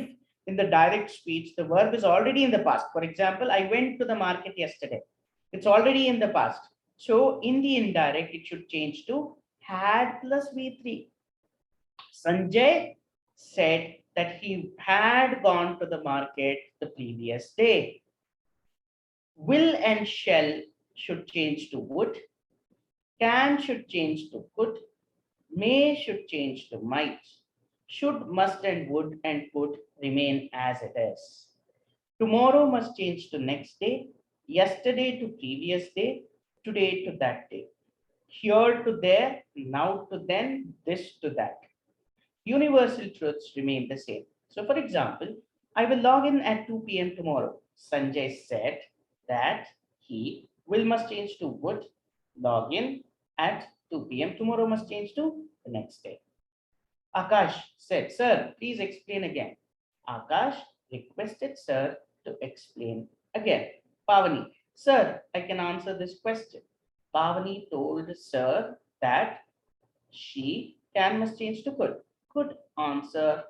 in the direct speech, the verb is already in the past. For example, I went to the market yesterday. It's already in the past. So in the indirect, it should change to had plus V3. Sanjay said that he had gone to the market the previous day. Will and shall should change to would. Can should change to could. May should change to might. Should, must, and would and could remain as it is. Tomorrow must change to next day. Yesterday to previous day. Today to that day. Here to there. Now to then. This to that. Universal truths remain the same. So for example, I will log in at 2 p.m. tomorrow. Sanjay said that he will must change to would log in at 2 p.m. Tomorrow must change to the next day. Akash said, sir, please explain again. Akash requested sir to explain again. Pavani, sir, I can answer this question. Pavani told sir that she can must change to could. Could answer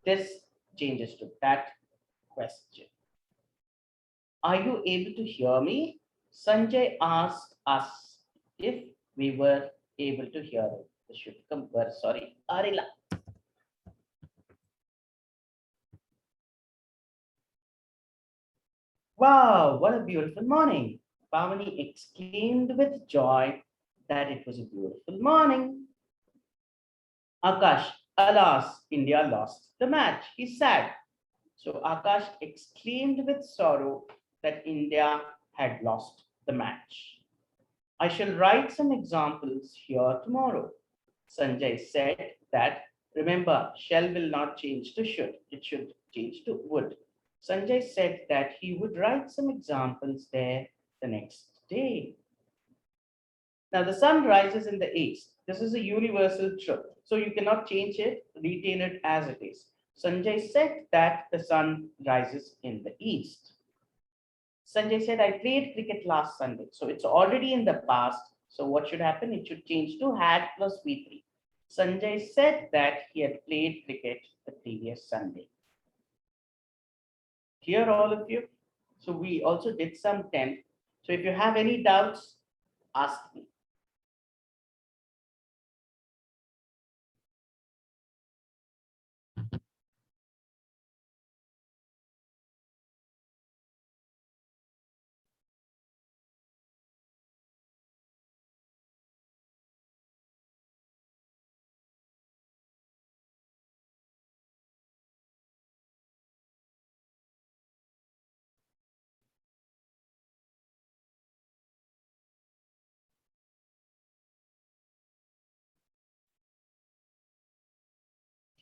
this changes to that question. Are you able to hear me? Sanjay asked us if we were able to hear it. This should come, sorry, Arila. Wow, what a beautiful morning. Pavani exclaimed with joy that it was a beautiful morning. Akash, alas, India lost the match. He's sad. So Akash exclaimed with sorrow that India had lost the match. I shall write some examples here tomorrow. Sanjay said that, remember, shall will not change to should, it should change to would. Sanjay said that he would write some examples there the next day. Now, the sun rises in the east. This is a universal truth. So you cannot change it, retain it as it is. Sanjay said that the sun rises in the east. Sanjay said, I played cricket last Sunday. So it's already in the past. So what should happen? It should change to had plus V3. Sanjay said that he had played cricket the previous Sunday. Clear, all of you? So we also did some 10. So if you have any doubts, ask me.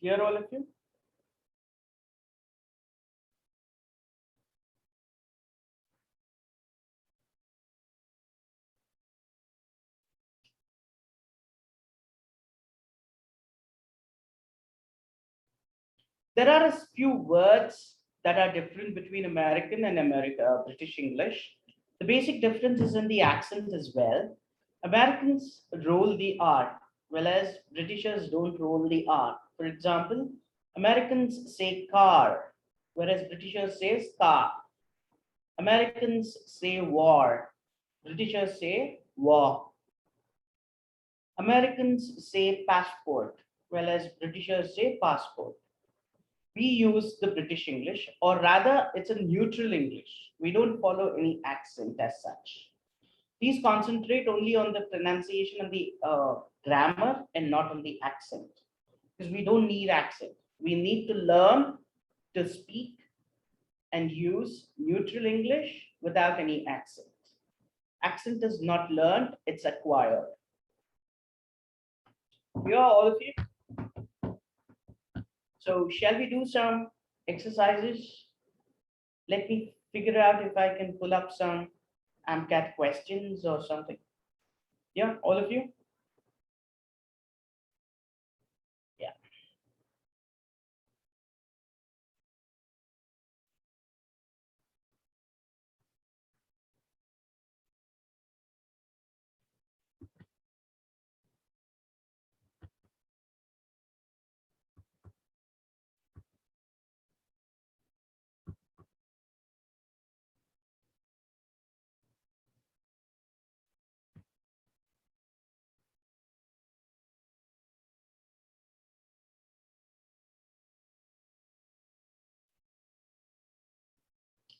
Clear, all of you? There are a few words that are different between American and British English. The basic difference is in the accent as well. Americans roll the R, whereas Britishers don't roll the R. For example, Americans say car, whereas Britishers say car. Americans say war, Britishers say war. Americans say passport, whereas Britishers say passport. We use the British English, or rather, it's a neutral English. We don't follow any accent as such. Please concentrate only on the pronunciation and the grammar and not on the accent, because we don't need accent. We need to learn to speak and use neutral English without any accent. Accent is not learned, it's acquired. Here, all of you. So, shall we do some exercises? Let me figure out if I can pull up some AMCAT questions or something. Yeah, all of you? Yeah.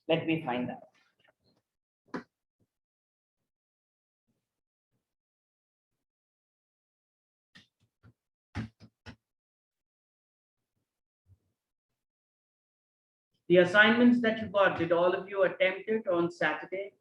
Let me find out. The assignments that you got, did all of you attempt it on Saturday?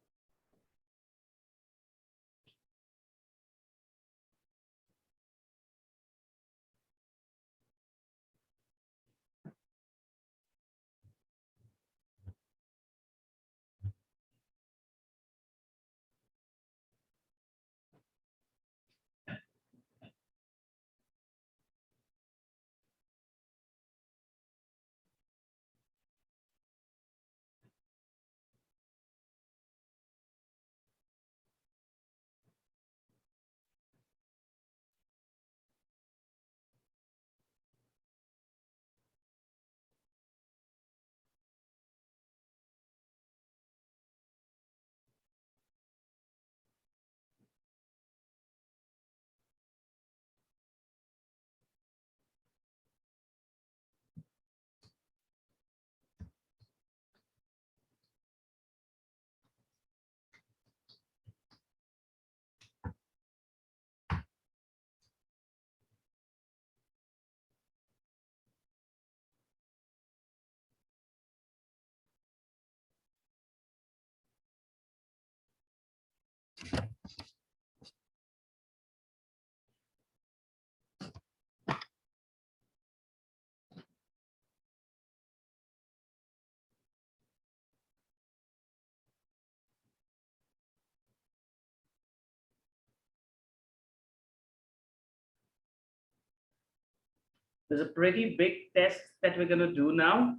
There's a pretty big test that we're going to do now.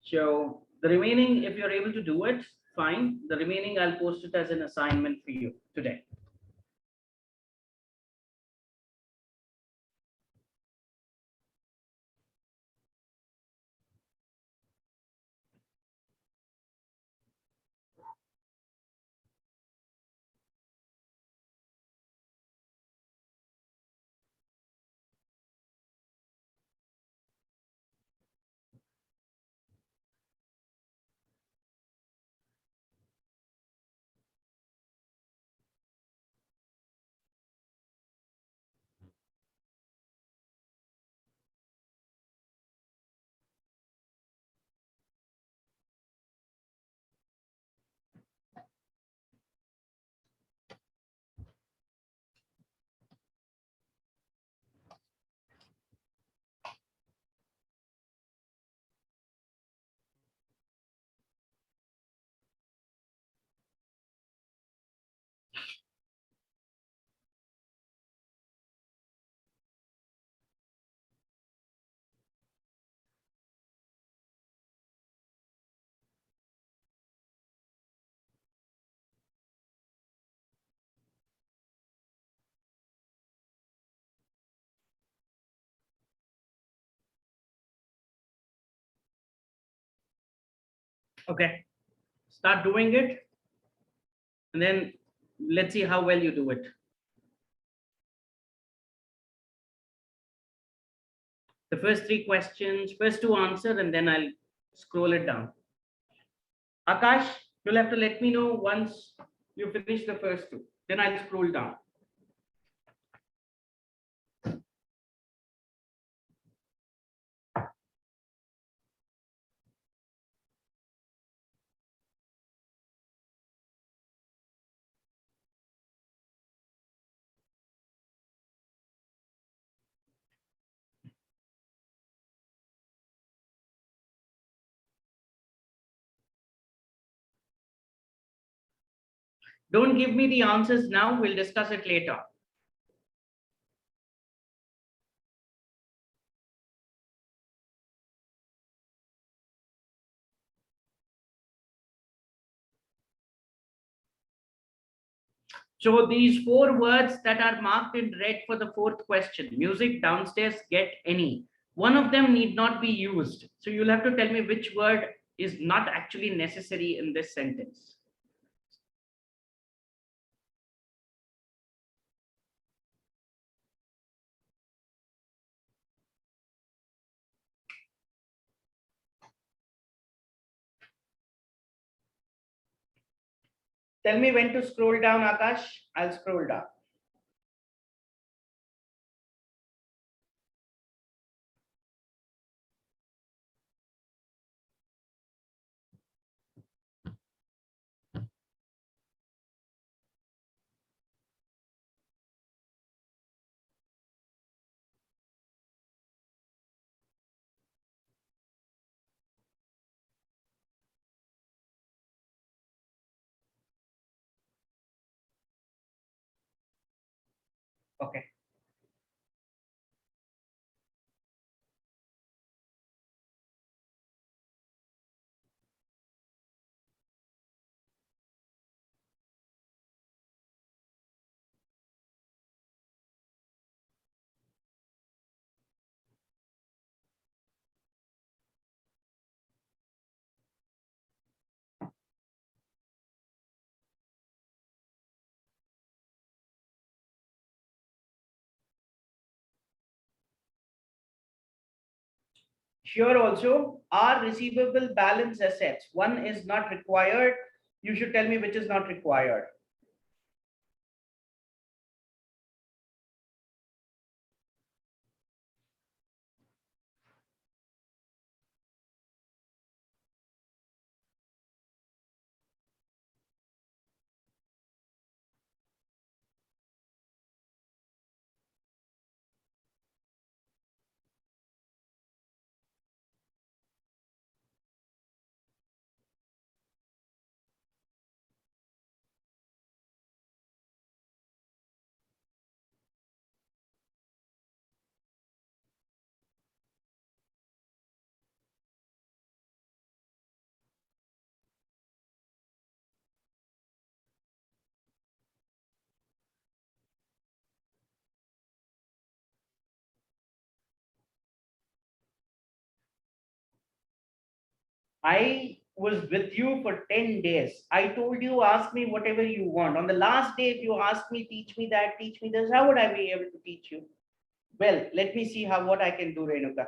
So the remaining, if you're able to do it, fine. The remaining, I'll post it as an assignment for you today. Okay, start doing it, and then let's see how well you do it. The first three questions, first to answer, and then I'll scroll it down. Akash, you'll have to let me know once you finish the first two. Then I'll scroll down. Don't give me the answers now. We'll discuss it later. So these four words that are marked in red for the fourth question, music, downstairs, get, any. One of them need not be used. So you'll have to tell me which word is not actually necessary in this sentence. Tell me when to scroll down, Akash. I'll scroll down. Okay. Sure, also, are receivable balance assets. One is not required. You should tell me which is not required. I was with you for 10 days. I told you, ask me whatever you want. On the last day, if you ask me, teach me that, teach me this, how would I be able to teach you? Well, let me see how what I can do, Renuka.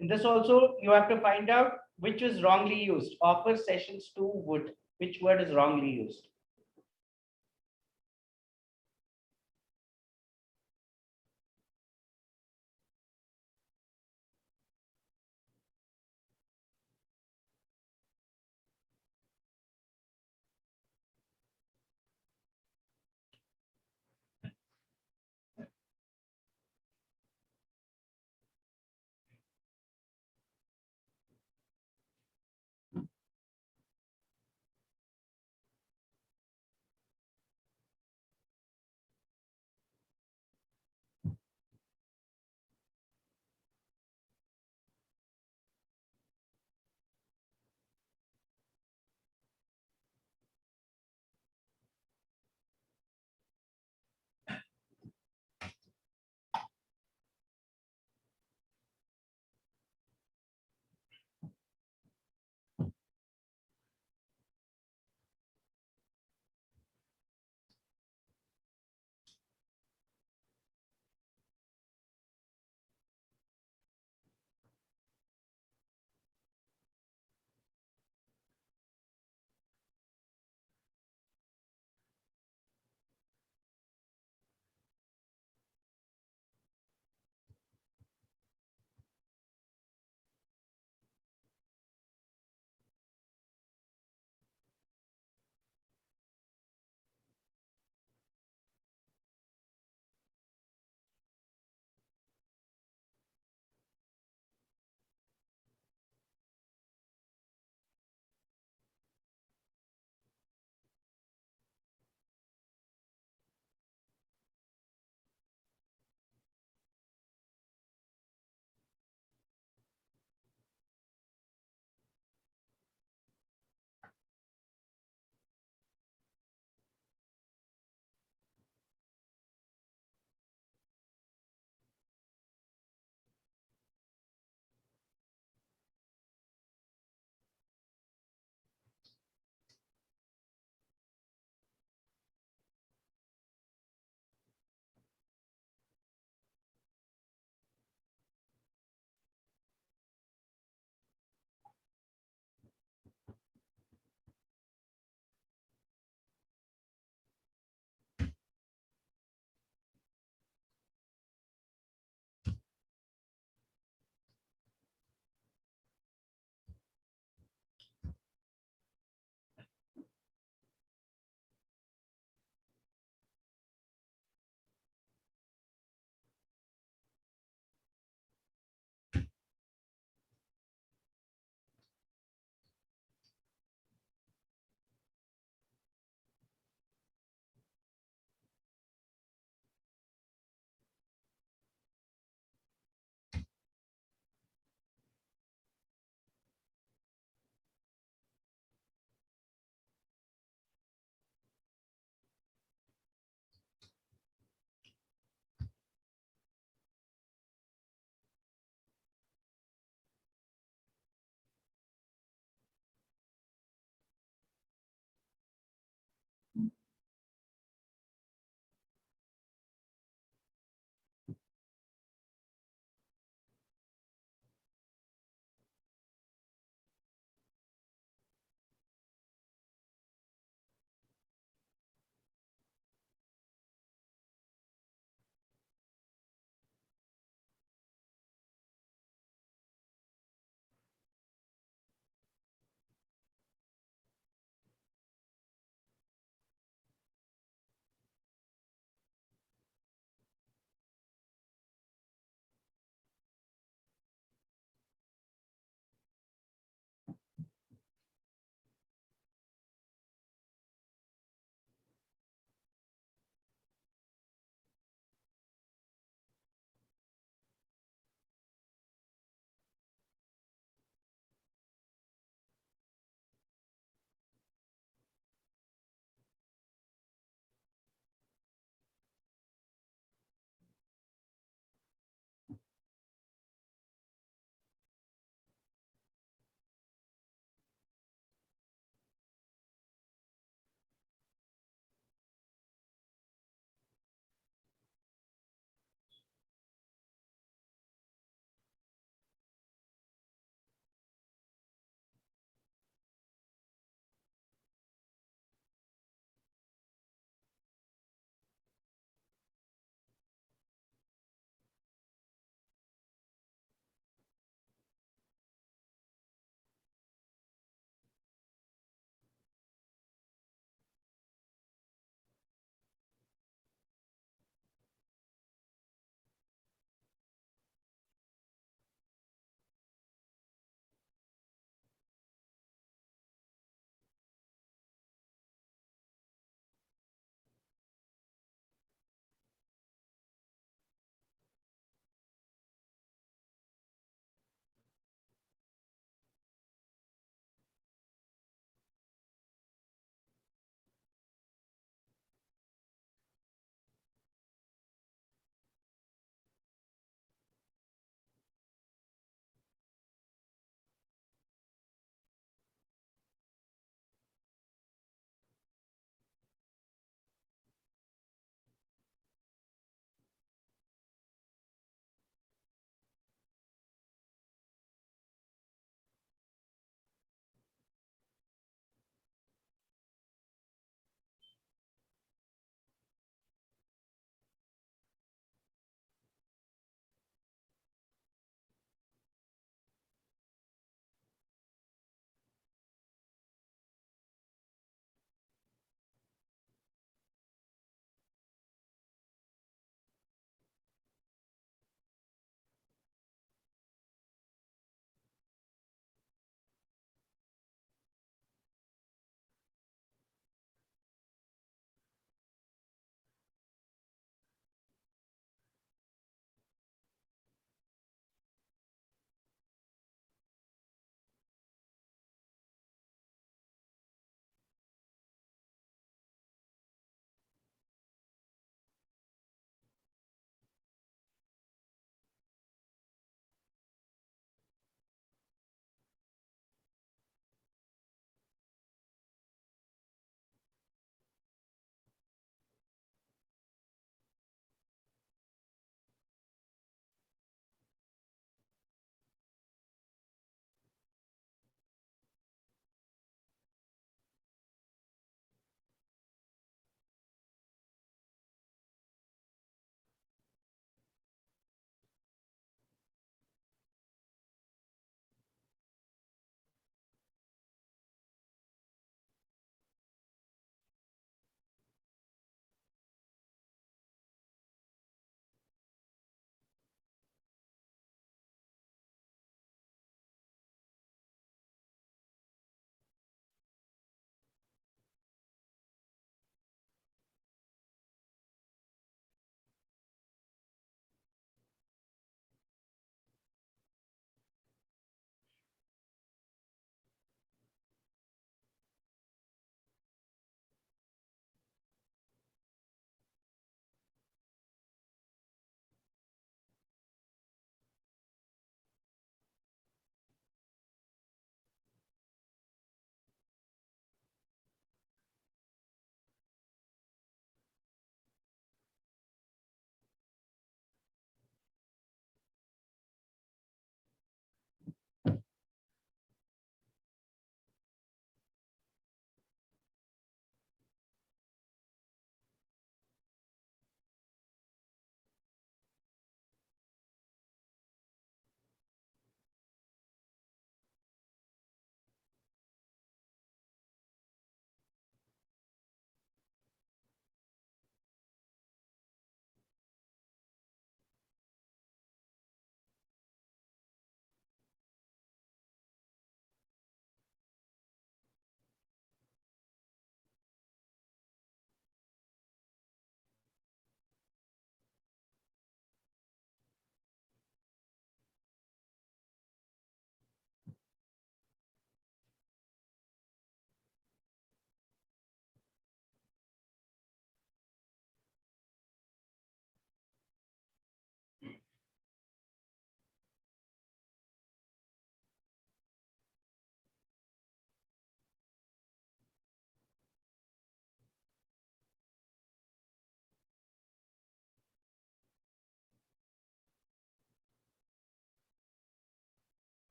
In this also, you have to find out which is wrongly used. Offer sessions to would. Which word is wrongly used?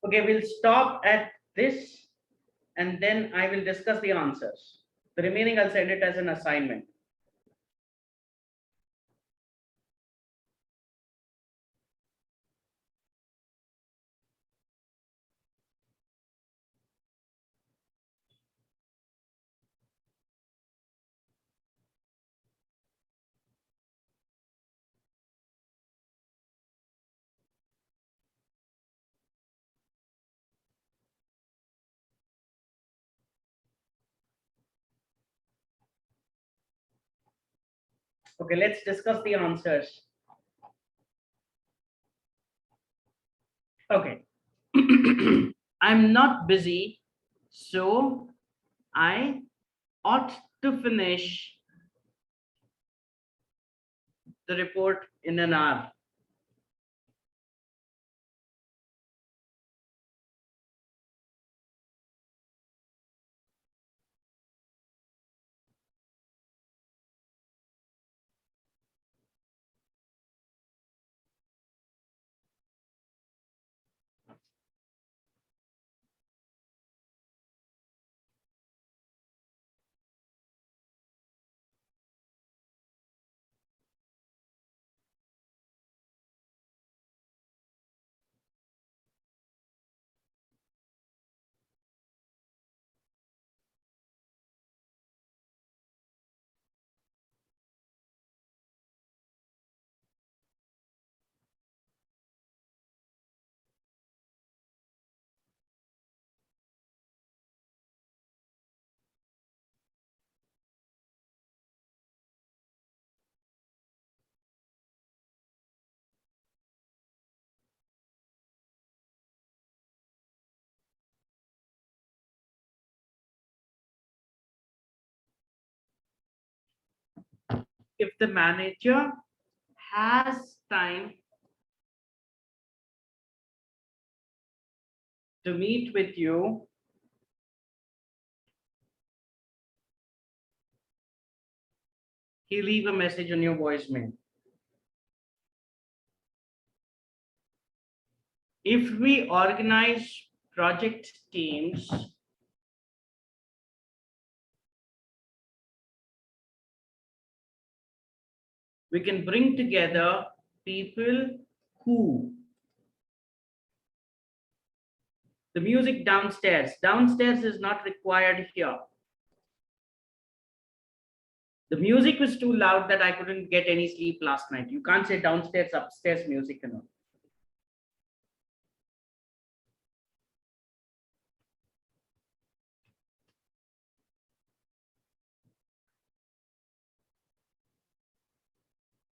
Okay, we'll stop at this and then I will discuss the answers. The remaining I'll send it as an assignment. Okay, let's discuss the answers. Okay. I'm not busy, so I ought to finish the report in an hour. If the manager has time to meet with you, he leave a message on your voicemail. If we organize project teams, we can bring together people who the music downstairs. Downstairs is not required here. The music was too loud that I couldn't get any sleep last night. You can't say downstairs, upstairs music and all.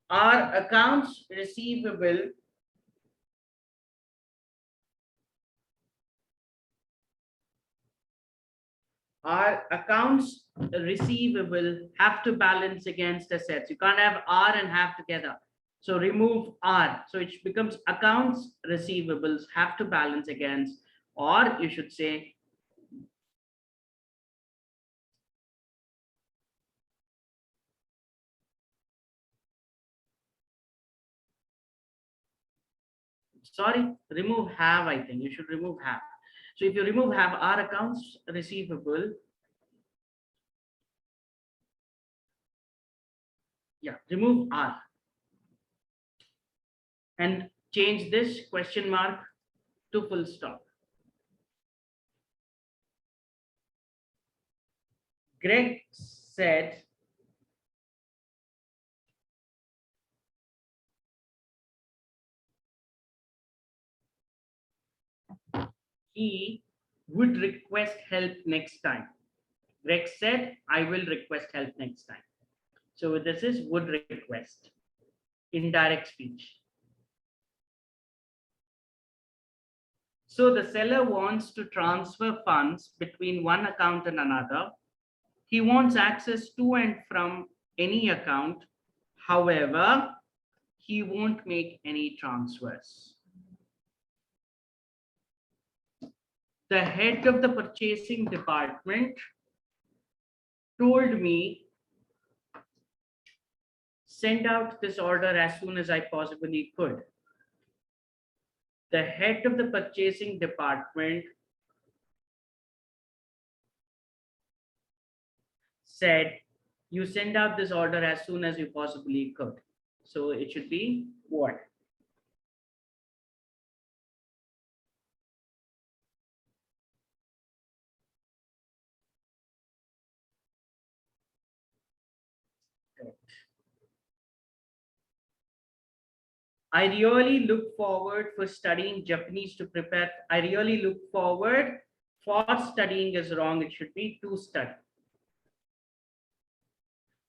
Our accounts receivable have to balance against assets. You can't have are and have together. So remove are. So it becomes accounts receivables have to balance against, or you should say sorry, remove have. I think you should remove have. So if you remove have, our accounts receivable, yeah, remove are and change this question mark to full stop. Greg said he would request help next time. Greg said, I will request help next time. So this is would request, indirect speech. So the seller wants to transfer funds between one account and another. He wants access to and from any account. However, he won't make any transfers. The head of the purchasing department told me send out this order as soon as I possibly could. The head of the purchasing department said, you send out this order as soon as you possibly could. So it should be what? I really look forward for studying Japanese to prepare. I really look forward for studying is wrong. It should be to study.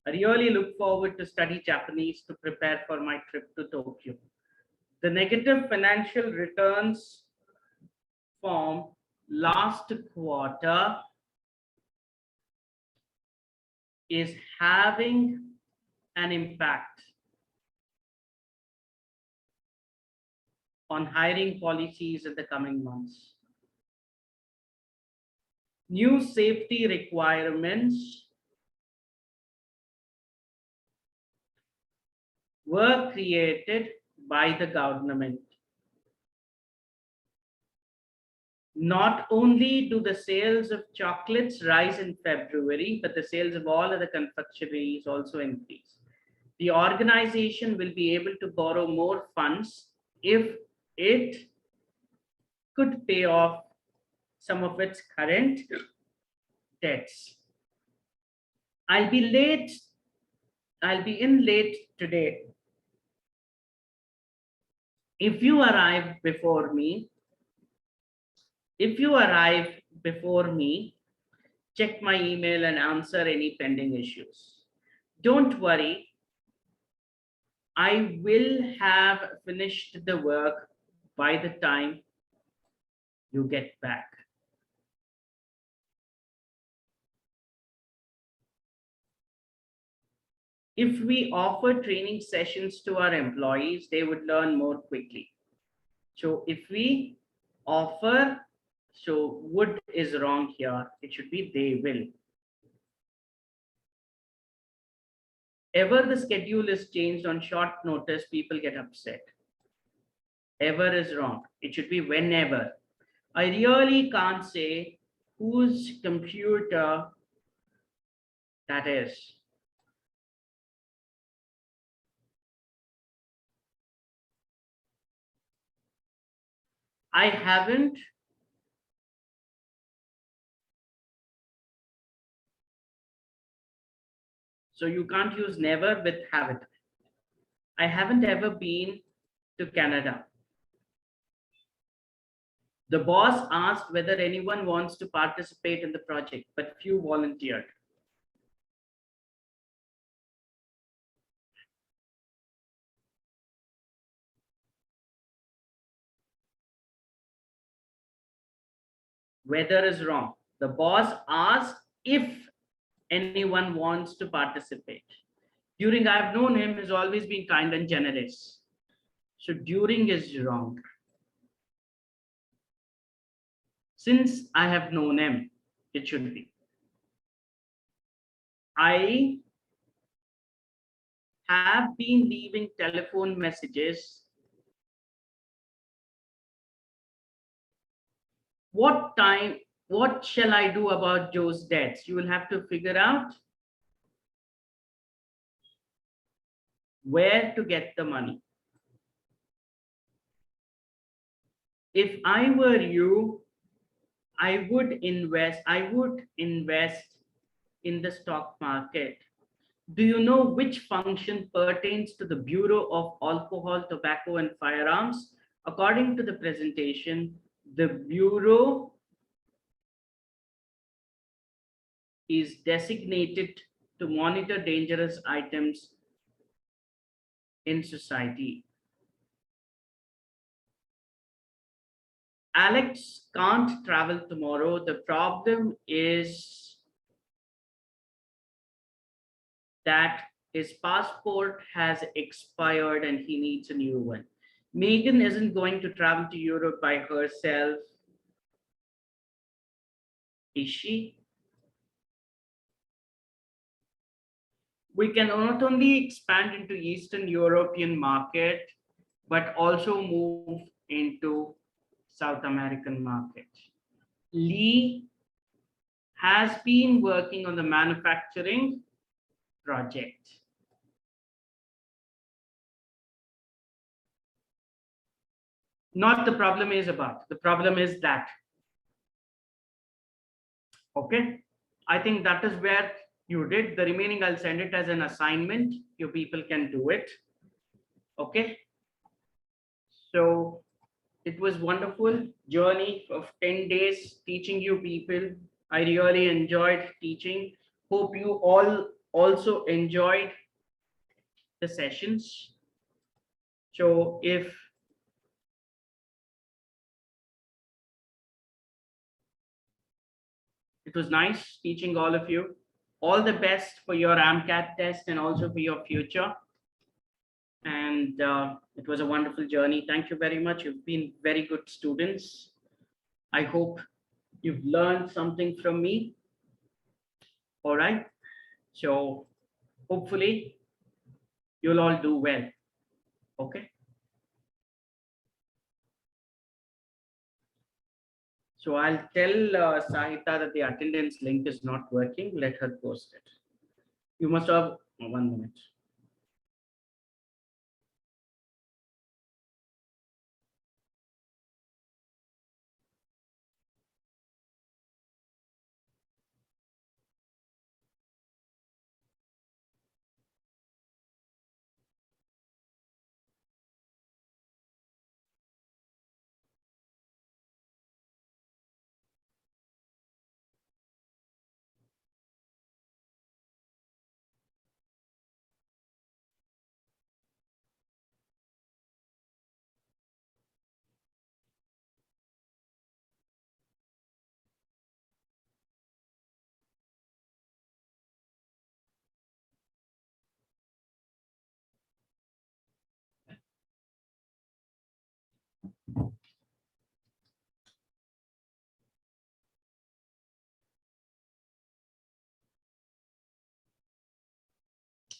I really look forward to study Japanese to prepare for my trip to Tokyo. The negative financial returns from last quarter is having an impact on hiring policies in the coming months. New safety requirements were created by the government. Not only do the sales of chocolates rise in February, but the sales of all other confectioneries also increase. The organization will be able to borrow more funds if it could pay off some of its current debts. I'll be late. I'll be in late today. If you arrive before me, check my email and answer any pending issues. Don't worry, I will have finished the work by the time you get back. If we offer training sessions to our employees, they would learn more quickly. So if we offer, so would is wrong here. It should be they will. Ever the schedule is changed on short notice, people get upset. Ever is wrong. It should be whenever. I really can't say whose computer that is. I haven't. So you can't use never with haven't. I haven't ever been to Canada. The boss asked whether anyone wants to participate in the project, but few volunteered. Whether is wrong. The boss asked if anyone wants to participate. During I've known him has always been kind and generous. So during is wrong. Since I have known him, it should be. I have been leaving telephone messages. What shall I do about Joe's debts? You will have to figure out where to get the money. If I were you, I would invest in the stock market. Do you know which function pertains to the Bureau of Alcohol, Tobacco and Firearms? According to the presentation, the Bureau is designated to monitor dangerous items in society. Alex can't travel tomorrow. The problem is that his passport has expired and he needs a new one. Megan isn't going to travel to Europe by herself, is she? We can not only expand into Eastern European market, but also move into South American market. Lee has been working on the manufacturing project. Not the problem is about, the problem is that. Okay, I think that is where you did. The remaining I'll send it as an assignment. You people can do it. Okay, so it was wonderful journey of 10 days teaching you people. I really enjoyed teaching. Hope you all also enjoyed the sessions. So if it was nice teaching all of you, all the best for your AMCAT test and also for your future. And it was a wonderful journey. Thank you very much. You've been very good students. I hope you've learned something from me. All right. So hopefully you'll all do well. Okay. So I'll tell Sahita that the attendance link is not working. Let her post it. You must have 1 minute.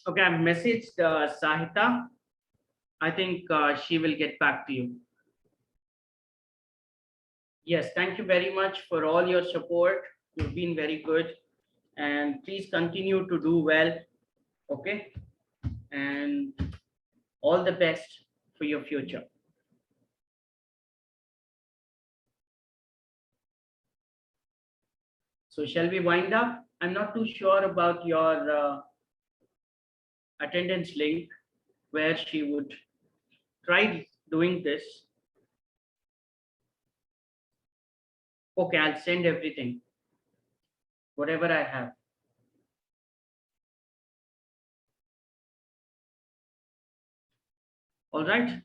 Okay, I've messaged Sahita. I think she will get back to you. Yes, thank you very much for all your support. You've been very good. And please continue to do well. Okay. And all the best for your future. So shall we wind up? I'm not too sure about your attendance link where she would try doing this. Okay, I'll send everything, whatever I have. All right.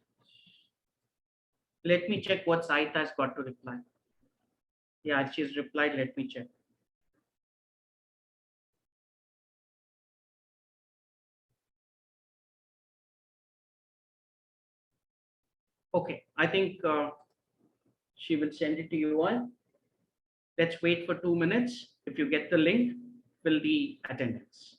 Let me check what site has got to reply. Yeah, she's replied. Let me check. Okay, I think she will send it to you all. Let's wait for 2 minutes. If you get the link, fill the attendance.